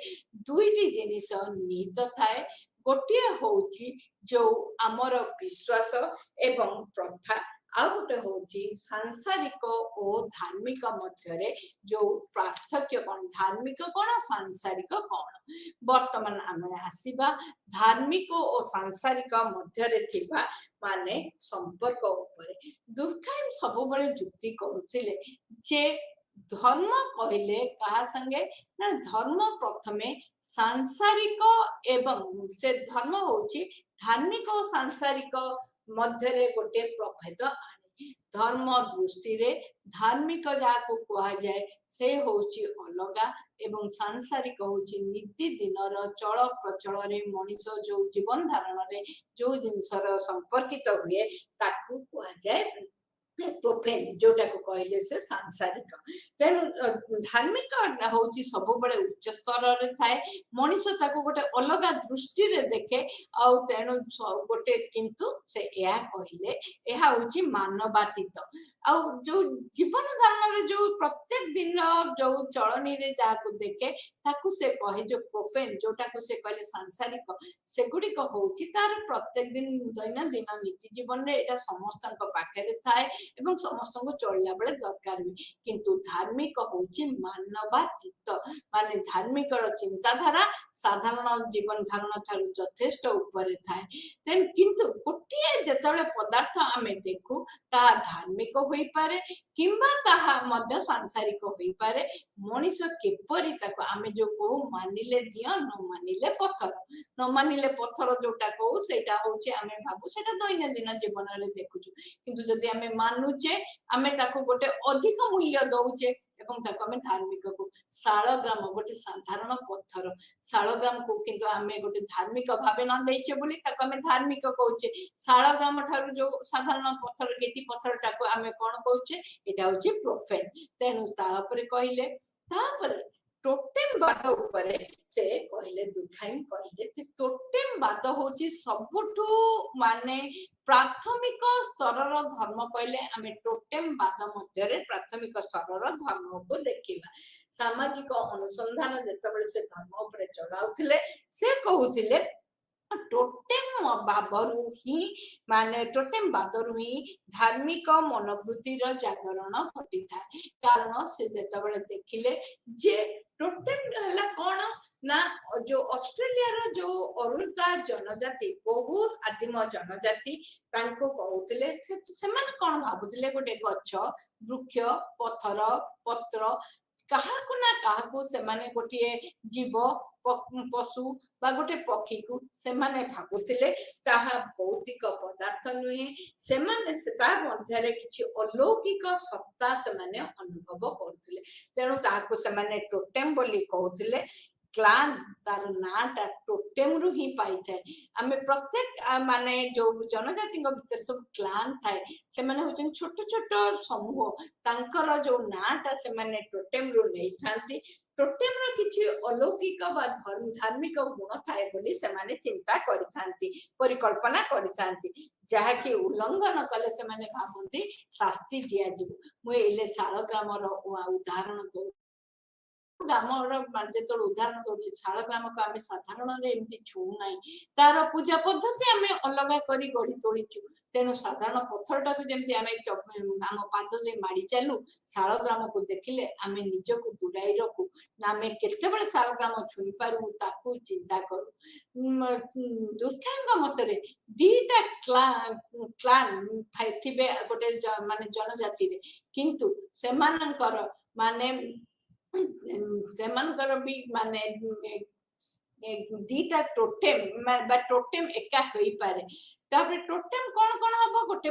A: दुईटी जिनिस निहित थाए गोटे होउची जो आमर विश्वास एवं प्रथा आ गोटे होउची सांसारिक और धार्मिक मध्य रे जो पार्थक्य कौन धार्मिक कौन सांसारिक कौन वर्तमान आमे आसीबा धार्मिक और सांसारिक मध्य रे थिबा माने संपर्क ऊपर दुर्खाइम सब बळे जुक्ति करूथिले जे ଧର୍ମ କହିଲେ କାହା ସାଙ୍ଗେ ନା ଧର୍ମ ପ୍ରଥମେ ସାଂସାରିକ ଏବଂ ସେ ଧର୍ମ ହଉଛି ଧାର୍ମିକ ଓ ସାଂସାରିକ ମଧ୍ୟରେ ଗୋଟେ ପ୍ରଭେଦ ଆଣେ। ଧର୍ମ ଦୃଷ୍ଟିରେ ଧାର୍ମିକ ଯାହାକୁ କୁହାଯାଏ ସେ ହଉଛି ଅଲଗା ଏବଂ ସାଂସାରିକ ହଉଛି ନୀତି ଦିନର ଚଳ ପ୍ରଚଳରେ ମଣିଷ ଯୋଉ ଜୀବନ ଧାରଣରେ ଯୋଉ ଜିନିଷର ସମ୍ପର୍କିତ ହୁଏ ତାକୁ କୁହାଯାଏ ପ୍ରୋଫେନ୍, ଯୋଉଟାକୁ କହିଲେ ସେ ସାଂସାରିକ। ତେଣୁ ଧାର୍ମିକ ହଉଛି ସବୁବେଳେ ଉଚ୍ଚ ସ୍ତରରେ ଥାଏ, ମଣିଷ ତାକୁ ଗୋଟେ ଅଲଗା ଦୃଷ୍ଟିରେ ଦେଖେ। ଆଉ ତେଣୁ ଗୋଟେ କିନ୍ତୁ ସେ ଏହା କହିଲେ ଏହା ହଉଛି ମାନବାତୀତ। ଆଉ ଯୋଉ ଜୀବନ ଧାରଣରେ ଯୋଉ ପ୍ରତ୍ୟେକ ଦିନ ଯୋଉ ଚଳନୀରେ ଯାହାକୁ ଦେଖେ ତାକୁ ସେ କହେ ଯୋଉ ପ୍ରୋଫେନ୍, ଯୋଉଟାକୁ ସେ କହିଲେ ସାଂସାରିକ, ସେଗୁଡିକ ହଉଛି ତାର ପ୍ରତ୍ୟେକ ଦିନ ଦୈନନ୍ଦିନ ନୀତି ଜୀବନରେ ଏଇଟା ସମସ୍ତଙ୍କ ପାଖରେ ଥାଏ ଏବଂ ସମସ୍ତଙ୍କୁ ଚଳିଲା ବେଳେ ଦରକାର ହୁଏ। କିନ୍ତୁ ଧାର୍ମିକ ହଉଛି ମାନବାତୀତ, ମାନେ ଧାର୍ମିକର ଚିନ୍ତାଧାରା ସାଧାରଣ ଜୀବନ ଧାରଣ ଠାରୁ ଯଥେଷ୍ଟ ଉପରେ ଥାଏ। ତେଣୁ କିନ୍ତୁ ଗୋଟିଏ ଯେତେବେଳେ ପଦାର୍ଥ ଆମେ ଦେଖୁ ତାହା ଧାର୍ମିକ ହୋଇପାରେ କିମ୍ବା ତାହା ମଧ୍ୟ ସାଂସାରିକ ହୋଇପାରେ। ମଣିଷ କିପରି ତାକୁ ଆମେ ଯୋଉ କହୁ ମାନିଲେ ଦିଅ ନ ମାନିଲେ ପଥର, ନ ମାନିଲେ ପଥର ଯୋଉଟା କହୁ ସେଇଟା ହଉଛି ଆମେ ଭାବୁ ସେଇଟା ଦୈନନ୍ଦିନ ଜୀବନରେ ଦେଖୁଛୁ। କିନ୍ତୁ ଯଦି ଆମେ ମାନୁଛେ ଆମେ ତାକୁ ଗୋଟେ ଅଧିକ ମୂଲ୍ୟ ଦଉଛେ ଏବଂ ତାକୁ ଆମେ ଧାର୍ମିକ କହୁ। ଶାଳଗ୍ରାମ ଗୋଟେ ସାଧାରଣ ପଥର, ଶାଳଗ୍ରାମକୁ କିନ୍ତୁ ଆମେ ଗୋଟେ ଧାର୍ମିକ ଭାବେ ନ ଦେଇଛେ ବୋଲି ତାକୁ ଆମେ ଧାର୍ମିକ କହୁଛେ। ଶାଳଗ୍ରାମ ଠାରୁ ଯୋଉ ସାଧାରଣ ପଥର ଗେଟି ପଥରଟାକୁ ଆମେ କଣ କହୁଛେ, ଏଇଟା ହଉଛି ପ୍ରୋଫେନ୍। ତେଣୁ ତାପରେ କହିଲେ ତାପରେ ଟୋଟେମ୍ ବାଦ ଉପରେ ସେ କହିଲେ ଦୁର୍ଖାଇମ୍ କହିଲେ ଯେ ଟୋଟେମ୍ ବାଦ ହଉଛି ସବୁଠୁ ମାନେ ପ୍ରାଥମିକ ସ୍ତରର ଧର୍ମ। କହିଲେ ଆମେ ଟୋଟେମ୍ ବାଦ ମଧ୍ୟରେ ପ୍ରାଥମିକ ସ୍ତରର ଧର୍ମକୁ ଦେଖିବା। ସାମାଜିକ ଅନୁସନ୍ଧାନ ଯେତେବେଳେ ସେ ଧର୍ମ ଉପରେ ଚଳାଉଥିଲେ ସେ କହୁଥିଲେ ଟୋଟେମ୍ ବାବରୁ ହିଁ ମାନେ ଟୋଟେମ୍ ବାଦରୁ ହିଁ ଧାର୍ମିକ ମନୋବୃତ୍ତିର ଜାଗରଣ ଘଟିଥାଏ। କାରଣ ସେ ଯେତେବେଳେ ଦେଖିଲେ ଯେ ଟୋଟେମ୍ ହେଲା କଣ ନା ଯୋଉ ଅଷ୍ଟ୍ରେଲିଆର ଯୋଉ ଅରୁତା ଜନଜାତି ବହୁତ ଆଦିମ ଜନଜାତି ତାଙ୍କୁ କହୁଥିଲେ ସେମାନେ କଣ ଭାବୁଥିଲେ ଗୋଟେ ଗଛ ବୃକ୍ଷ ପଥର ପତ୍ର କାହାକୁ ନା କାହାକୁ ସେମାନେ ଗୋଟିଏ ଜୀବ ପଶୁ ବା ଗୋଟେ ପକ୍ଷୀକୁ ସେମାନେ ଭାବୁଥିଲେ ତାହା ଭୌତିକ ପଦାର୍ଥ ନୁହେଁ, ସେମାନେ ତା ମଧ୍ୟରେ କିଛି ଅଲୌକିକ ସତ୍ତା ସେମାନେ ଅନୁଭବ କରୁଥିଲେ। ତେଣୁ ତାହାକୁ ସେମାନେ ଟୋଟେମ୍ ବୋଲି କହୁଥିଲେ। କ୍ଲାନ୍ ତାର ନାଁଟା ଟୋଟେମ୍ରୁ ହିଁ ପାଇଥାଏ। ଆମେ ପ୍ରତ୍ୟେକ ମାନେ ଯୋଉ ଜନଜାତିଙ୍କ ଭିତରେ ସବୁ କ୍ଲାନ୍ ଥାଏ, ସେମାନେ ହଉଛନ୍ତି ଛୋଟ ଛୋଟ ସମୂହ, ତାଙ୍କର ଯୋଉ ନାଁଟା ସେମାନେ ଟୋଟେମ୍ରୁ ନେଇଥାନ୍ତି। ଟୋଟେମ୍ର କିଛି ଅଲୌକିକ ବା ଧାର୍ମିକ ଗୁଣ ଥାଏ ବୋଲି ସେମାନେ ଚିନ୍ତା କରିଥାନ୍ତି, ପରିକଳ୍ପନା କରିଥାନ୍ତି, ଯାହାକି ଉଲ୍ଲଂଘନ କଲେ ସେମାନେ ଭାବନ୍ତି ଶାସ୍ତି ଦିଆଯିବ। ମୁଁ ଏଇଲେ ଶାଳଗ୍ରାମର ଉଦାହରଣ ଦଉଛି। ଗ୍ରାମର ଯେତେବେଳେ ଉଦାହରଣ ଦଉଛି, ଶାଳ ଗ୍ରାମକୁ ଆମେ ସାଧାରଣରେ ଏମିତି ଛୁଁ ନାହିଁ, ତାର ପୂଜା ପଦ୍ଧତି ଆମେ ଅଲଗା କରି ଗଢି ତୋଳିଛୁ। ତେଣୁ ସାଧାରଣ ପଥରଟାକୁ ଯେମିତି ଆମେ ଆମ ପାଦରେ ମାଡି ଚାଲୁ, ଶାଳ ଗ୍ରାମକୁ ଦେଖିଲେ ଆମେ ନିଜକୁ ଦୂରାଇ ରଖୁ, ଆମେ କେତେବେଳେ ଶାଳ ଗ୍ରାମ ଛୁଇଁ ପାରିବୁ ତାକୁ ଚିନ୍ତା କରୁ। ଦୁର୍ଖାଇଙ୍କ ମତରେ ଦିଟା କ୍ଲାନ୍ ଥିବେ ଗୋଟେ ମାନେ ଜନଜାତିରେ, କିନ୍ତୁ ସେମାନଙ୍କର ମାନେ ସେମାନଙ୍କର ବି ମାନେ ଦିଟା ଟୋଟେମ୍ ବା ଟୋଟେମ୍ ଏକା ହେଇପାରେ। ତାପରେ ଟୋଟେମ୍ କଣ କଣ ହବ, ଗୋଟେ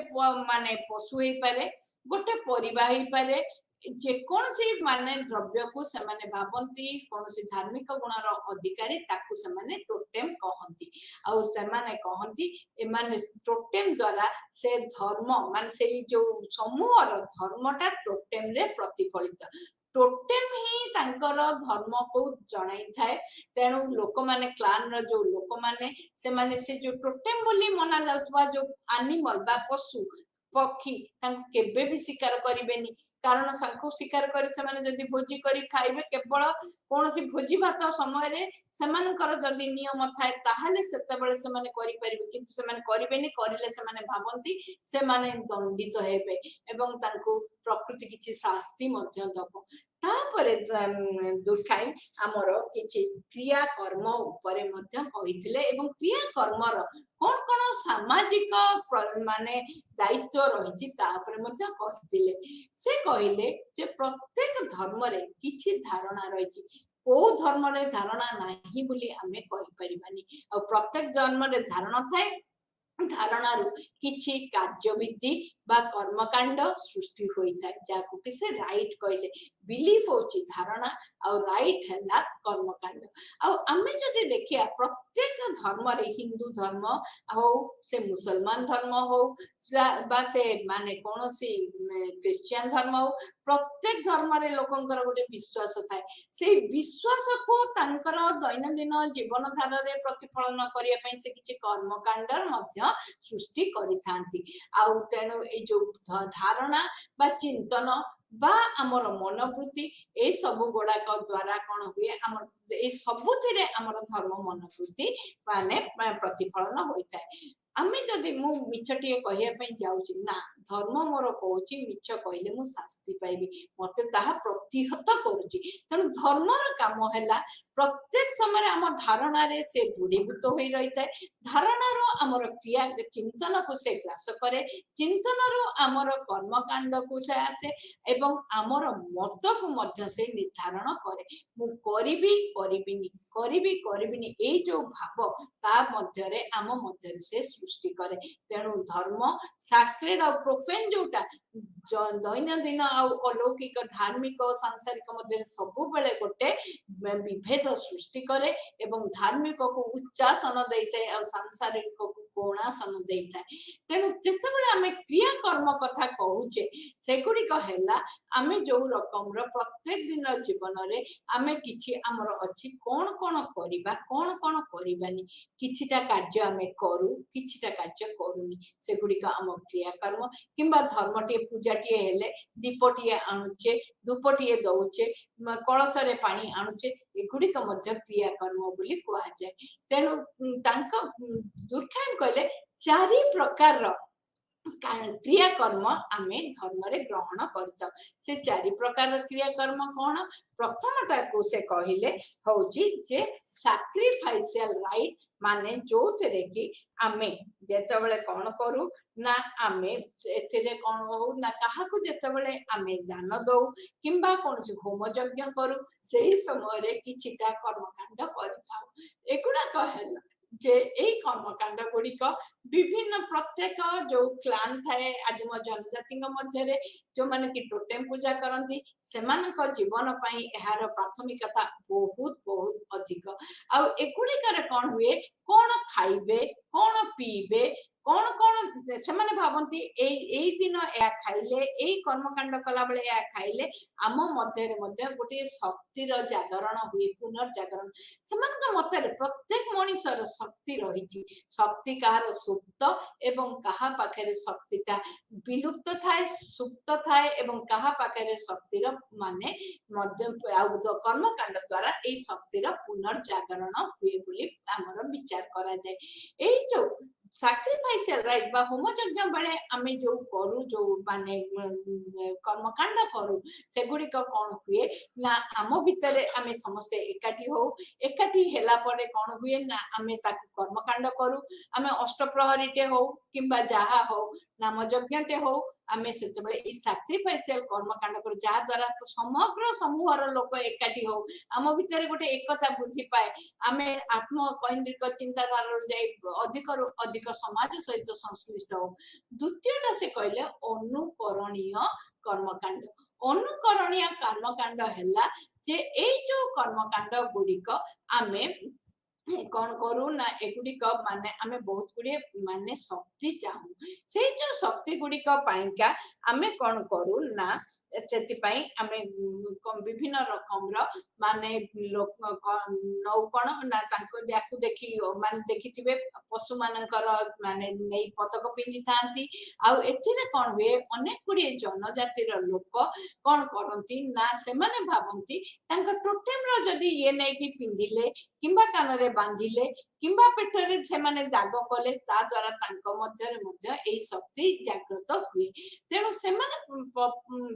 A: ମାନେ ପଶୁ ହେଇପାରେ, ଗୋଟେ ପରିବା ହେଇପାରେ, ଯେକୌଣସି ମାନେ ଦ୍ରବ୍ୟକୁ ସେମାନେ ଭାବନ୍ତି କୌଣସି ଧାର୍ମିକ ଗୁଣର ଅଧିକାରୀ ତାକୁ ସେମାନେ ଟୋଟେମ୍ କହନ୍ତି। ଆଉ ସେମାନେ କହନ୍ତି ଏମାନେ ଟୋଟେମ୍ ଦ୍ଵାରା ସେ ଧର୍ମ ମାନେ ସେଇ ଯୋଉ ସମୂହର ଧର୍ମଟା ଟୋଟେମ୍ରେ ପ୍ରତିଫଳିତ। ଟୋଟେମ୍ ହିଁ ତାଙ୍କର ଧର୍ମକୁ ଜଣାଇଥାଏ। ତେଣୁ ଲୋକମାନେ କ୍ଲାନ୍ର ଯୋଉ ଲୋକମାନେ ସେମାନେ ସେ ଯୋଉ ଟୋଟେମ୍ ବୋଲି ମନା ଯାଉଥିବା ଯୋଉ ଆନିମଲ ବା ପଶୁ ପକ୍ଷୀ ତାଙ୍କୁ କେବେ ବି ଶିକାର କରିବେନି। କାରଣ ତାଙ୍କୁ ଶିକାର କରି ସେମାନେ ଯଦି ଭୋଜି କରି ଖାଇବେ କେବଳ କୌଣସି ଭୋଜି ଭାତ ସମୟରେ ସେମାନଙ୍କର ଯଦି ନିୟମ ଥାଏ ତାହେଲେ ସେତେବେଳେ ସେମାନେ କରିପାରିବେ, କିନ୍ତୁ ସେମାନେ କରିବେନି। କରିଲେ ସେମାନେ ଭାବନ୍ତି ସେମାନେ ଦଣ୍ଡିତ ହେବେ ଏବଂ ତାଙ୍କୁ ପ୍ରକୃତି କିଛି ଶାସ୍ତି ମଧ୍ୟ ଦବ। ତାପରେ ଦୁର୍ଖାଇମ୍ ଆମର କିଛି କ୍ରିୟା କର୍ମ ଉପରେ ମଧ୍ୟ କହିଥିଲେ ଏବଂ କ୍ରିୟା କର୍ମର କଣ କଣ ସାମାଜିକ ମାନେ ଦାୟିତ୍ୱ ରହିଛି ତା ଉପରେ ମଧ୍ୟ କହିଥିଲେ। ସେ କହିଲେ ଯେ ପ୍ରତ୍ୟେକ ଧର୍ମରେ କିଛି ଧାରଣା ରହିଛି, କୋଉ ଧର୍ମରେ ଧାରଣା ନାହିଁ ବୋଲି ଆମେ କହିପାରିବାନି। ଆଉ ପ୍ରତ୍ୟେକ ଧର୍ମରେ ଧାରଣା ଥାଏ, ଧାରଣାରୁ କିଛି କାର୍ଯ୍ୟବିଧି ବା କର୍ମକାଣ୍ଡ ସୃଷ୍ଟି ହୋଇଥାଏ, ଯାହାକୁ କି ସେ ରାଇଟ୍ କହିଲେ। ବିଲିଫ ହଉଛି ଧାରଣା ଆଉ ରାଇଟ୍ ହେଲା କର୍ମକାଣ୍ଡ। ଆଉ ଆମେ ଯଦି ଦେଖିବା ପ୍ରତ୍ୟେକ ଧର୍ମରେ, ହିନ୍ଦୁ ଧର୍ମ ହଉ, ସେ ମୁସଲମାନ ଧର୍ମ ହଉ ବା ସେ ମାନେ କୌଣସି ଖ୍ରୀଷ୍ଟିଆନ ଧର୍ମ ହଉ, ପ୍ରତ୍ୟେକ ଧର୍ମରେ ଲୋକଙ୍କର ଗୋଟେ ବିଶ୍ୱାସ ଥାଏ। ସେଇ ବିଶ୍ୱାସକୁ ତାଙ୍କର ଦୈନନ୍ଦିନ ଜୀବନ ଧାରାରେ ପ୍ରତିଫଳନ କରିବା ପାଇଁ ସେ କିଛି କର୍ମକାଣ୍ଡ ମଧ୍ୟ ସୃଷ୍ଟି କରିଥାନ୍ତି। ଆଉ ତେଣୁ ଏଇ ଯୋଉ ଧାରଣା ବା ଚିନ୍ତନ ବା ଆମର ମନୋବୃତ୍ତି, ଏଇ ସବୁ ଗୁଡାକ ଦ୍ଵାରା କଣ ହୁଏ, ଆମର ଏଇ ସବୁଥିରେ ଆମର ଧର୍ମ ମନୋବୃତ୍ତି ମାନେ ପ୍ରତିଫଳନ ହୋଇଥାଏ। ଆମେ ଯଦି ମୁଁ ମିଛଟିଏ କହିବା ପାଇଁ ଯାଉଛି, ନା ଧର୍ମ ମୋର କହୁଛି ମିଛ କହିଲେ ମୁଁ ଶାସ୍ତି ପାଇବି, ମତେ ତାହା ପ୍ରତିହତ କରୁଛି। ତେଣୁ ଧର୍ମର କାମ ହେଲା ପ୍ରତ୍ୟେକ ସମୟରେ ଆମ ଧାରଣାରେ ସେ ଦୃଢୀଭୂତ ହୋଇ ରହିଥାଏ। ଧାରଣାର ଆମର କ୍ରିୟା ଚିନ୍ତନକୁ ସେ ଗ୍ରାସ କରେ, ଚିନ୍ତନରୁ ଆମର କର୍ମକାଣ୍ଡକୁ ସେ ଆସେ ଏବଂ ଆମର ମତକୁ ମଧ୍ୟ ସେ ନିର୍ଦ୍ଧାରଣ କରେ। ମୁଁ କରିବି କରିବିନି, କରିବି କରିବିନି, ଏଇ ଯୋଉ ଭାବ ତା ମଧ୍ୟରେ ଆମ ମଧ୍ୟରେ ସେ ସୃଷ୍ଟି କରେ। ତେଣୁ ଧର୍ମ ସାକ୍ରେଡ୍ ଆଉ ପ୍ରୋଫେନ୍ ଯୋଉଟା ଦୈନନ୍ଦିନ ଆଉ ଅଲୌକିକ ଧାର୍ମିକ ଓ ସାଂସାରିକ ମଧ୍ୟରେ ସବୁବେଳେ ଗୋଟେ ବିଭେଦ ସୃଷ୍ଟି କରେ ଏବଂ ଧାର୍ମିକକୁ ଉଚ୍ଚାସନ ଦେଇଥାଏ ଆଉ ସାଂସାରିକକୁ କୋଣାସନ ଦେଇଥାଏ। ତେଣୁ ଯେତେବେଳେ ଆମେ କ୍ରିୟାକର୍ମ କଥା କହୁଛେ, ସେଗୁଡିକ ହେଲା ଆମେ ଯୋଉ ରକମର ପ୍ରତ୍ୟେକ ଦିନ ଜୀବନରେ ଆମେ କିଛି ଆମର ଅଛି କଣ କଣ କରିବା, କଣ କଣ କରିବାନି, କିଛିଟା କାର୍ଯ୍ୟ ଆମେ କରୁ, କିଛିଟା କାର୍ଯ୍ୟ କରୁନି, ସେଗୁଡିକ ଆମ କ୍ରିୟାକର୍ମ। କିମ୍ବା ଧର୍ମଟିଏ ପୂଜାଟିଏ ହେଲେ ଦୀପଟିଏ ଆଣୁଛେ, ଧୂପଟିଏ ଦଉଛେ, କଳସରେ ପାଣି ଆଣୁଛେ, ଏଗୁଡିକ ମଧ୍ୟ କ୍ରିୟାକର୍ମ ବୋଲି କୁହାଯାଏ। ତେଣୁ ତାଙ୍କ ଦୁର୍ଖାଇମ କହିଲେ 4 ପ୍ରକାରର କ୍ରିୟାକର୍ମ ଆମେ ଧର୍ମରେ ଗ୍ରହଣ କରିଥାଉ। ସେ 4 ପ୍ରକାରର କ୍ରିୟାକର୍ମ କଣ? ପ୍ରଥମଟାକୁ ସେ କହିଲେ ହଉଛି ଯେ ସାକ୍ରିଫାଇସିଆଲ ରାଇଟ୍, ମାନେ ଯୋଉଥିରେ କି ଆମେ ଯେତେବେଳେ କଣ କରୁ ନା ଆମେ ଏଥିରେ କଣ ହଉ ନା କାହାକୁ ଯେତେବେଳେ ଆମେ ଦାନ ଦଉ କିମ୍ବା କୌଣସି ହୋମ ଯଜ୍ଞ କରୁ, ସେଇ ସମୟରେ କିଛିଟା କର୍ମକାଣ୍ଡ କରିଥାଉ। ଏଗୁଡାକ ହେଲା ଯେ ଏଇ କର୍ମକାଣ୍ଡ ଗୁଡିକ ବିଭିନ୍ନ ପ୍ରତ୍ୟେକ ଯୋଉ କ୍ଲାନ ଥାଏ ଆଦିମ ଜନଜାତିଙ୍କ ମଧ୍ୟରେ, ଯୋଉମାନେ କି ଟୋଟେମ ପୂଜା କରନ୍ତି, ସେମାନଙ୍କ ଜୀବନ ପାଇଁ ଏହାର ପ୍ରାଥମିକତା ବହୁତ ବହୁତ ଅଧିକ। ଆଉ ଏଗୁଡିକରେ କଣ ହୁଏ, କଣ ଖାଇବେ, କଣ ପିଇବେ, କଣ କଣ ସେମାନେ ଭାବନ୍ତି ଏଇ ଦିନ ଏହା ଖାଇଲେ, ଏଇ କର୍ମକାଣ୍ଡ କଲାବେଳେ ଏହା ଖାଇଲେ ଆମ ମଧ୍ୟରେ ମଧ୍ୟ ଗୋଟିଏ ଶକ୍ତିର ଜାଗରଣ ହୁଏ, ପୁନର୍ଜାଗରଣ। ସେମାନଙ୍କ ମତରେ ପ୍ରତ୍ୟେକ ମଣିଷର ଶକ୍ତି ରହିଛି। ଶକ୍ତି କାହାର ସୁପ୍ତ ଏବଂ କାହା ପାଖରେ ଶକ୍ତିଟା ବିଲୁପ୍ତ ଥାଏ, ସୁପ୍ତ ଥାଏ ଏବଂ କାହା ପାଖରେ ଶକ୍ତିର ମାନେ ମଧ୍ୟ ଆଉ କର୍ମକାଣ୍ଡ ଦ୍ଵାରା ଏଇ ଶକ୍ତିର ପୁନର୍ଜାଗରଣ ହୁଏ ବୋଲି ଆମର ବିଚାର କରାଯାଏ। ଏଇ ଯୋଉ ସାକ୍ରିଫାଇସିଆଲ ରାଇଟ୍ ବା ହୋମ ଯଜ୍ଞ ବେଳେ ଆମେ ଯୋଉ କରୁ, ଯୋଉ ମାନେ କର୍ମକାଣ୍ଡ କରୁ, ସେଗୁଡିକ କଣ ହୁଏ ନା ଆମ ଭିତରେ ଆମେ ସମସ୍ତେ ଏକାଠି ହଉ, ଏକାଠି ହେଲା ପରେ କଣ ହୁଏ ନା ଆମେ ତାକୁ କର୍ମକାଣ୍ଡ କରୁ। ଆମେ ଅଷ୍ଟପ୍ରହରୀଟେ ହଉ କିମ୍ବା ଯାହା ହଉ, ନାମ ଯଜ୍ଞଟେ ହଉ, ଆମେ ସେତେବେଳେ ଏଇ ସାକ୍ରିଫାଇସିଆଲ କର୍ମକାଣ୍ଡ କରୁ, ଯାହା ଦ୍ଵାରା ସମଗ୍ର ସମୂହର ଲୋକ ଏକାଠି ହଉ, ଆମ ଭିତରେ ଗୋଟେ ଏକତା ବୃଦ୍ଧି ପାଏ, ଆମେ ଆତ୍ମକୈନ୍ଦ୍ରିକ ଚିନ୍ତାଧାରାରୁ ଯାଇ ଅଧିକରୁ ଅଧିକ ସମାଜ ସହିତ ସଂଶ୍ଳିଷ୍ଟ ହଉ। ଦ୍ଵିତୀୟଟା ସେ କହିଲେ ଅନୁକରଣୀୟ କର୍ମକାଣ୍ଡ। ଅନୁକରଣୀୟ କର୍ମକାଣ୍ଡ ହେଲା ଯେ ଏଇ ଯୋଉ କର୍ମକାଣ୍ଡ ଗୁଡିକ ଆମେ କଣ କରୁ ନା ଏଗୁଡିକ ମାନେ ଆମେ ବହୁତ ଗୁଡିଏ ମାନେ ଶକ୍ତି ଚାହୁଁ, ସେଇ ଯୋଉ ଶକ୍ତି ଗୁଡିକ ପାଇଁକା ଆମେ କଣ କରୁ ନା ସେଥିପାଇଁ ଆମେ ବିଭିନ୍ନ ରକମର ମାନେ ନଉ କଣ ନା ତାଙ୍କୁ ୟାକୁ ଦେଖି ମାନେ ଦେଖିଥିବେ ପଶୁ ମାନଙ୍କର ମାନେ ନେଇ ପତକ ପିନ୍ଧିଥାନ୍ତି। ଆଉ ଏଥିରେ କଣ ହୁଏ, ଅନେକ ଗୁଡିଏ ଜନଜାତିର ଲୋକ କଣ କରନ୍ତି ନା ସେମାନେ ଭାବନ୍ତି ତାଙ୍କ ଟୋଟେମର ଯଦି ଇଏ ନେଇକି ପିନ୍ଧିଲେ କିମ୍ବା କାନରେ ବାନ୍ଧିଲେ किंबा पेटरे सेमाने दाग कले ता द्वारा तांको मध्यरे मध्य एई शक्ति जागृत हुए। तेणु सेमाने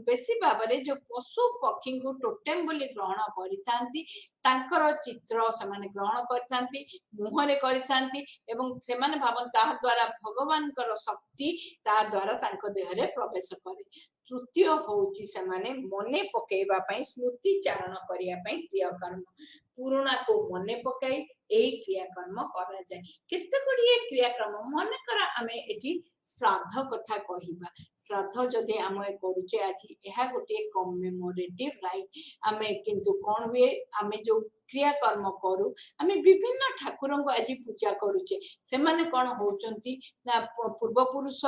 A: बेसी भाबरे जो पशु पक्षी को टोटेम बोली ग्रहण करितांती तांकर चित्र सेमाने ग्रहण करितांती मुहरे करितांती एवं सेमाने भाबन ता द्वारा भगवानकर शक्ति ता द्वारा तांको देहरे प्रवेश करे। तृतीय होउची सेमाने मने पकेइबा पई स्मृति चारण करिया पई क्रियाकर्म पुराणा को मने पकाई यही क्रियाकर्म करा जाए। केते गुड़िए क्रियाकर्म मन करा आमे एठी श्राद्ध कथा कहिबा। श्राद्ध जदि आमे करूचे आज एहा गोटे कमेमोरेटिव राइट आमे किंतु कोन हुए आमे जो क्रियाकर्म करू आमे विभिन्न ठाकुर को आज पूजा करूचे से माने कोन होचंती ना पूर्व पुरुष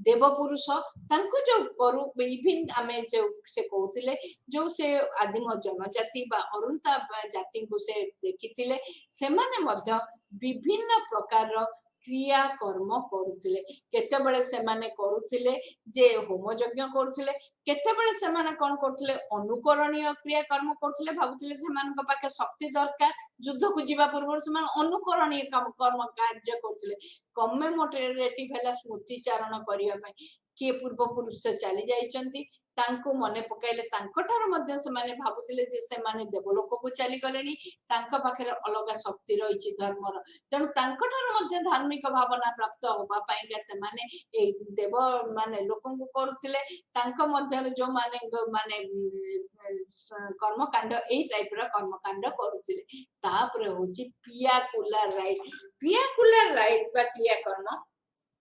A: देव पुरुष तांको जो करू विभिन्न आमे जो से कहउतिले जो से आदिम जनजाति बा अरुणता जाति को से देखिथिले से माने मध्य विभिन्न प्रकार क्रिया कर्म करुथिले केतेबेले से माने करुथिले जे होम यज्ञ करुथिले केतेबेले से माने कोन करथिले अनुकरणीय क्रिया कर्म करथिले भाबुथिले जे मानक पाके शक्ति दरकार युद्ध को जीवा पूर्व से माने अनुकरणीय कर्म कार्य करथिले कमेमोरेटिव हैला स्मृति चारण करिया पई के पूर्व पुरुष से चली जाइचंती तांको मने पकाइले तांको ठार मध्य से माने भाबुथिले जे से माने देवलोक को चली गलेनी तांको पाखरे अलगा शक्ति रहिछि धर्मर तेणु तांको ठार मध्य धार्मिक भावना प्राप्त होबा पई से माने ए देव माने लोकन को करूथिले तांको मध्य जो माने माने कर्मकांड ए टाइप रो कर्मकांड करूथिले तापरे होछि पियाकुला राइट बा क्रिया कर्म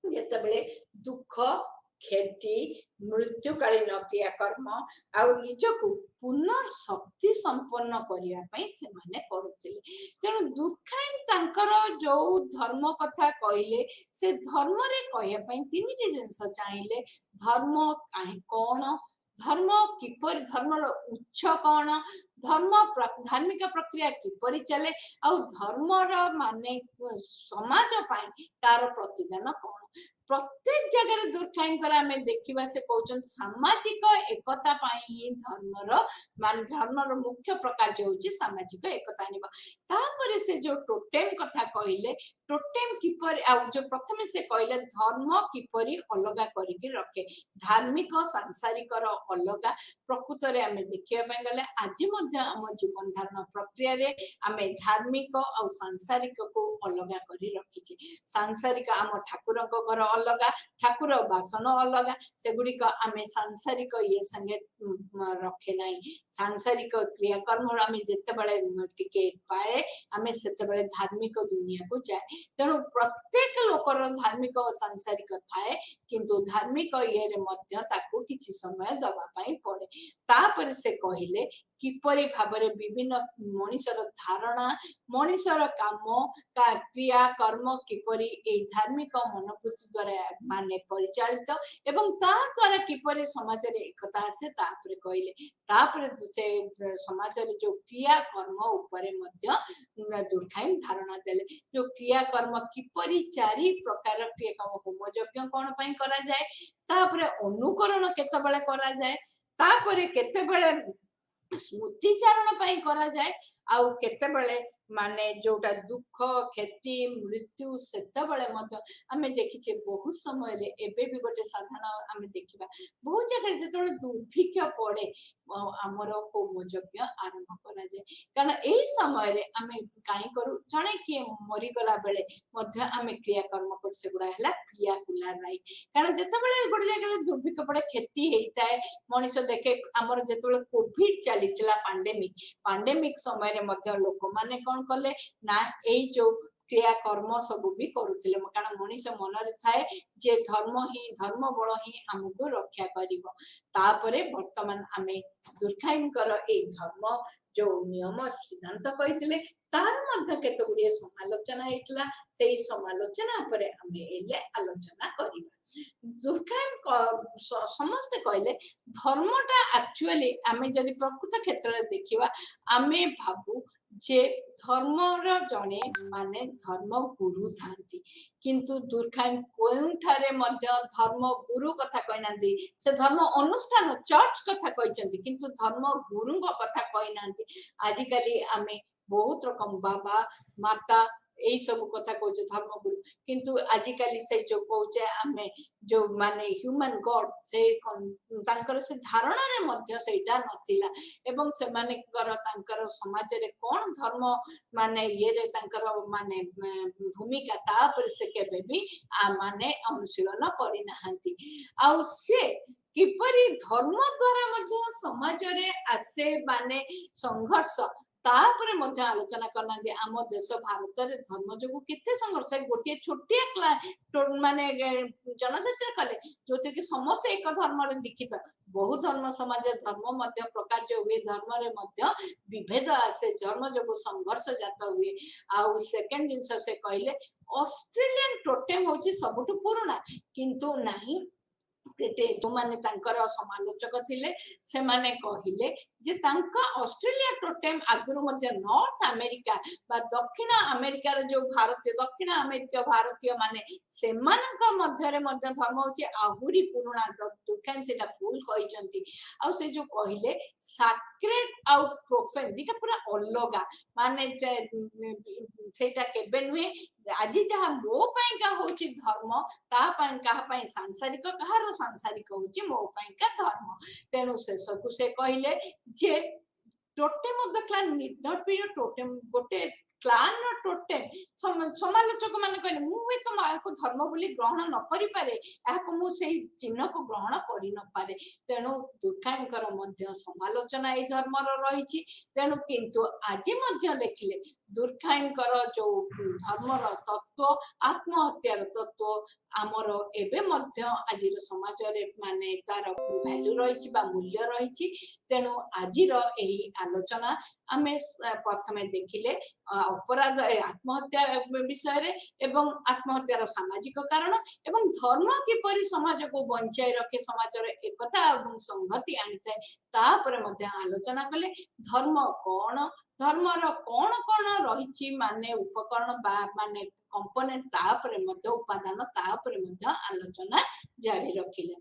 A: जेतेबेले दुख खेती मृत्युकालीन क्रियाकर्म आ निजको पुनर्शक्ति संपन्न करिया पई से माने करूथिले तेणु दुर्खाइन तांकर जो धर्म कथा कहिले से धर्म रे कहिया पई तीनिटी जिंस चाहिले धर्म काहे कोन धर्म किपर धर्मर उच्च कौन धर्म धार्मिक प्रक्रिया किपरि चले आ धर्मर माने समाज पाई तार प्रतिदान कौन प्रत्येक जगह दुर्खाइन आमे देखिबा से कहउछन सामाजिक एकता पाई ही धर्मर मान धर्मर मुख्य प्रकार जो होची सामाजिक एकता निबा तापरे से जो टोटेम कथा कहिले टोटेम किपर आ जो प्रथमे से कहिले धर्म किपरि अलगा करिके रखे धार्मिक सांसारिक रो अलगा प्रकृत रे आमे देखिबा पई गले आज मध्य हम जीवन धारण प्रक्रिया रे आमे धार्मिक आ सांसारिक को अलगा करी रखिछि सांसारिक आम ठाकुर को घर अलगा ठाकुर बासन अलगा से गुडी को आमे सांसारिक ये संगे रखे नाही सांसारिक क्रियाकर्म आमे जेते बेले टिके पाए आमे सेते बेले धार्मिक दुनिया को जाए तेणु प्रत्येक लोकर धार्मिक और सांसारिक थाए किंतु धार्मिक ये रे मध्य ताको किछि समय दबा पाई पड़े तापर से कहिले किपरि भाबरे विभिन्न मनुष्यर धारणा मनुष्यर काम का क्रिया कर्म किपरि ए धार्मिक मनोवृत्ति द्वारा माने परिचालित एवं ता द्वारा किपरि समाज रे एकता आसे तापर कहिले तापर से समाज रे जो क्रिया कर्म ऊपर मध्य दुर्खाइन धारणा देले जो क्रिया कर्म किपरि चारि प्रकार क्रिया कर्म होम यज्ञ कोन पई करा जाए तापर अनुकरण केतेबेले करा जाए तापर केतेबेले स्मृति चारण पई करा जाए आउ केतेबेले माने जोटा दुख खेती मृत्यु सेते बेले मध्य आमे देखिछे बहुत समय रे एबे भी गोटे साधारण आमे देखिबा बहुत जगह जेतोले दुर्भिक्ष पड़े हमर होम यज्ञ आरंभ करा जाए कारण एई समय रे आमे काई करू जणे के मरि गला बेले मध्य आमे क्रिया कर्म कर सेगुडा हला पियाकुला राइट कारण जेते बेले गोटे जगह दुर्भिक्ष पड़े खेती हेइताय मनुष्य देखे हमर जेतोले कोविड चलितला पांडेमिक समय रे मध्य लोक माने कोन कले ना एई जो क्रिया कर्म सब भी करुथिले कारण मनुष्य मन रे थाए जे धर्म बळ ही हमको रक्षा करिवो तापरे वर्तमान आमे दुर्खाइन कर ए धर्म जो नियम सिद्धांत कहिथिले तार मध्य केते गुडिए समालोचना हेतला सेई समालोचना परे आमे एले आलोचना करिबा दुर्खाइन समस्त कहले धर्मटा एक्चुअली आमे जदि प्रकृत क्षेत्र रे देखिबा आमे भाबू जे धर्मर जने माने धर्म गुरु थांती किंतु दुर्खाइन कोउठारे मध्य धर्म गुरु कथा कहनांती से धर्म अनुष्ठान चर्च कथा कहचंती किंतु धर्म गुरु कथा कहनांती आजि काली आमे बहुत रकम बाबा माता ଏଇ ସବୁ କଥା କହୁଛେ ଧର୍ମଗୁରୁ, କିନ୍ତୁ ଆଜିକାଲି ସେ ଯୋଉ କହୁଛେ ଆମେ ଯୋଉ ମାନେ ହ୍ୟୁମାନ ଗଡ, ସେ ତାଙ୍କର ସେ ଧାରଣାରେ ମଧ୍ୟ ସେଇଟା ନଥିଲା। ଏବଂ ସେମାନଙ୍କର ତାଙ୍କର ସମାଜରେ କଣ ଧର୍ମ ମାନେ ଇଏରେ ତାଙ୍କର ମାନେ ଭୂମିକା, ତା ଉପରେ ସେ କେବେ ବି ମାନେ ଅନୁଶୀଳନ କରିନାହାନ୍ତି। ଆଉ ସେ କିପରି ଧର୍ମ ଦ୍ଵାରା ମଧ୍ୟ ସମାଜରେ ଆସେ ମାନେ ସଂଘର୍ଷ, ତାପରେ ମଧ୍ୟ ଆଲୋଚନା କରିନାହାନ୍ତି। ଆମ ଦେଶ ଭାରତରେ ଧର୍ମ ଯୋଗୁ କେତେ ସଂଘର୍ଷ, ଗୋଟିଏ ଛୋଟିଆ ମାନେ ଜନଯାତ୍ରା କଲେ ଯୋଉଥିରେ କି ସମସ୍ତେ ଏକ ଧର୍ମରେ ଦୀକ୍ଷିତ। ବହୁ ଧର୍ମ ସମାଜରେ ଧର୍ମ ମଧ୍ୟ ପ୍ରକାର୍ଯ୍ୟ ହୁଏ, ଧର୍ମରେ ମଧ୍ୟ ବିଭେଦ ଆସେ, ଧର୍ମ ଯୋଗୁ ସଂଘର୍ଷ ଜାତ ହୁଏ। ଆଉ ସେକେଣ୍ଡ ଜିନିଷ ସେ କହିଲେ ଅଷ୍ଟ୍ରେଲିଆନ ଟୋଟେମ ହଉଛି ସବୁଠୁ ପୁରୁଣା, କିନ୍ତୁ ନାହିଁ ଯୋଉମାନେ ତାଙ୍କର ସମାଲୋଚକ ଥିଲେ ସେମାନେ କହିଲେ ଯେ ତାଙ୍କ ଅଷ୍ଟ୍ରେଲିଆ ଟୋଟେମ ଆଗରୁ ମଧ୍ୟ ନର୍ଥ ଆମେରିକା ବା ଦକ୍ଷିଣ ଆମେରିକାର ଯୋଉ ଭାରତୀୟ, ଦକ୍ଷିଣ ଆମେରିକୀୟ ଭାରତୀୟ ମାନେ ସେମାନଙ୍କ ମଧ୍ୟରେ ମଧ୍ୟ ଧର୍ମ ହଉଛି ଆହୁରି ପୁରୁଣା। ଦୁର୍ଖାଇମ ସେଟା ଭୁଲ କହିଛନ୍ତି। ଆଉ ସେ ଯୋଉ କହିଲେ ସାକ୍ରେଡ ଆଉ ପ୍ରୋଫେନ ଦିଟା ପୁରା ଅଲଗା, ମାନେ ସେଇଟା କେବେ ନୁହେଁ। ଆଜି ଯାହା ମୋ ପାଇଁକା ହଉଛି ଧର୍ମ, ତା ପାଇଁ କାହା ପାଇଁ ସାଂସାରିକ, କାହାର ସାଂସାରିକ ହଉଛି ମୋ ପାଇଁକା ଧର୍ମ। ତେଣୁ ଶେଷକୁ ସେ କହିଲେ ଯେ totem of the clan need not be your totem. ଗୋଟେ କ୍ଲାନ ଟୋଟେମ, ସମାଲୋଚକ ମାନେ କହିଲେ ମୁଁ ହୁଏତ ଏହାକୁ ଧର୍ମ ବୋଲି ଗ୍ରହଣ ନ କରିପାରେ, ଏହାକୁ ମୁଁ ସେଇ ଚିହ୍ନକୁ ଗ୍ରହଣ କରି ନପାରେ। ତେଣୁ ଦୁର୍ଖାଇଙ୍କର ମଧ୍ୟ ସମାଲୋଚନା ଏଇ ଧର୍ମର ରହିଛି। ତେଣୁ କିନ୍ତୁ ଆଜି ମଧ୍ୟ ଦେଖିଲେ ଦୁର୍ଖାଇଙ୍କର ଯୋଉ ଧର୍ମର ତତ୍ଵ, ଆତ୍ମହତ୍ୟାର ତତ୍ଵ ଆମର ଏବେ ମଧ୍ୟ ଆଜିର ସମାଜରେ ମାନେ ତାର ଭ୍ୟାଲୁ ରହିଛି ବା ମୂଲ୍ୟ ରହିଛି। ତେଣୁ ଆଜିର ଏହି ଆଲୋଚନା ଆମେ ପ୍ରଥମେ ଦେଖିଲେ ଅପରାଧ ଆତ୍ମହତ୍ୟା ବିଷୟରେ ଏବଂ ଆତ୍ମହତ୍ୟାର ସାମାଜିକ କାରଣ ଏବଂ ଧର୍ମ କିପରି ସମାଜକୁ ବଞ୍ଚାଇ ରଖେ, ସମାଜର ଏକତା ଏବଂ ସଂହତି ଆଣିଥାଏ, ତାପରେ ମଧ୍ୟ ଆଲୋଚନା କଲେ। ଧର୍ମ କଣ, ଧର୍ମର କଣ କଣ ରହିଛି ମାନେ ଉପକରଣ ବା ମାନେ କମ୍ପୋନେଣ୍ଟ, ତାପରେ ମଧ୍ୟ ଉପାଦାନ, ତାପରେ ମଧ୍ୟ ଆଲୋଚନା ଜାରି ରଖିଲେ।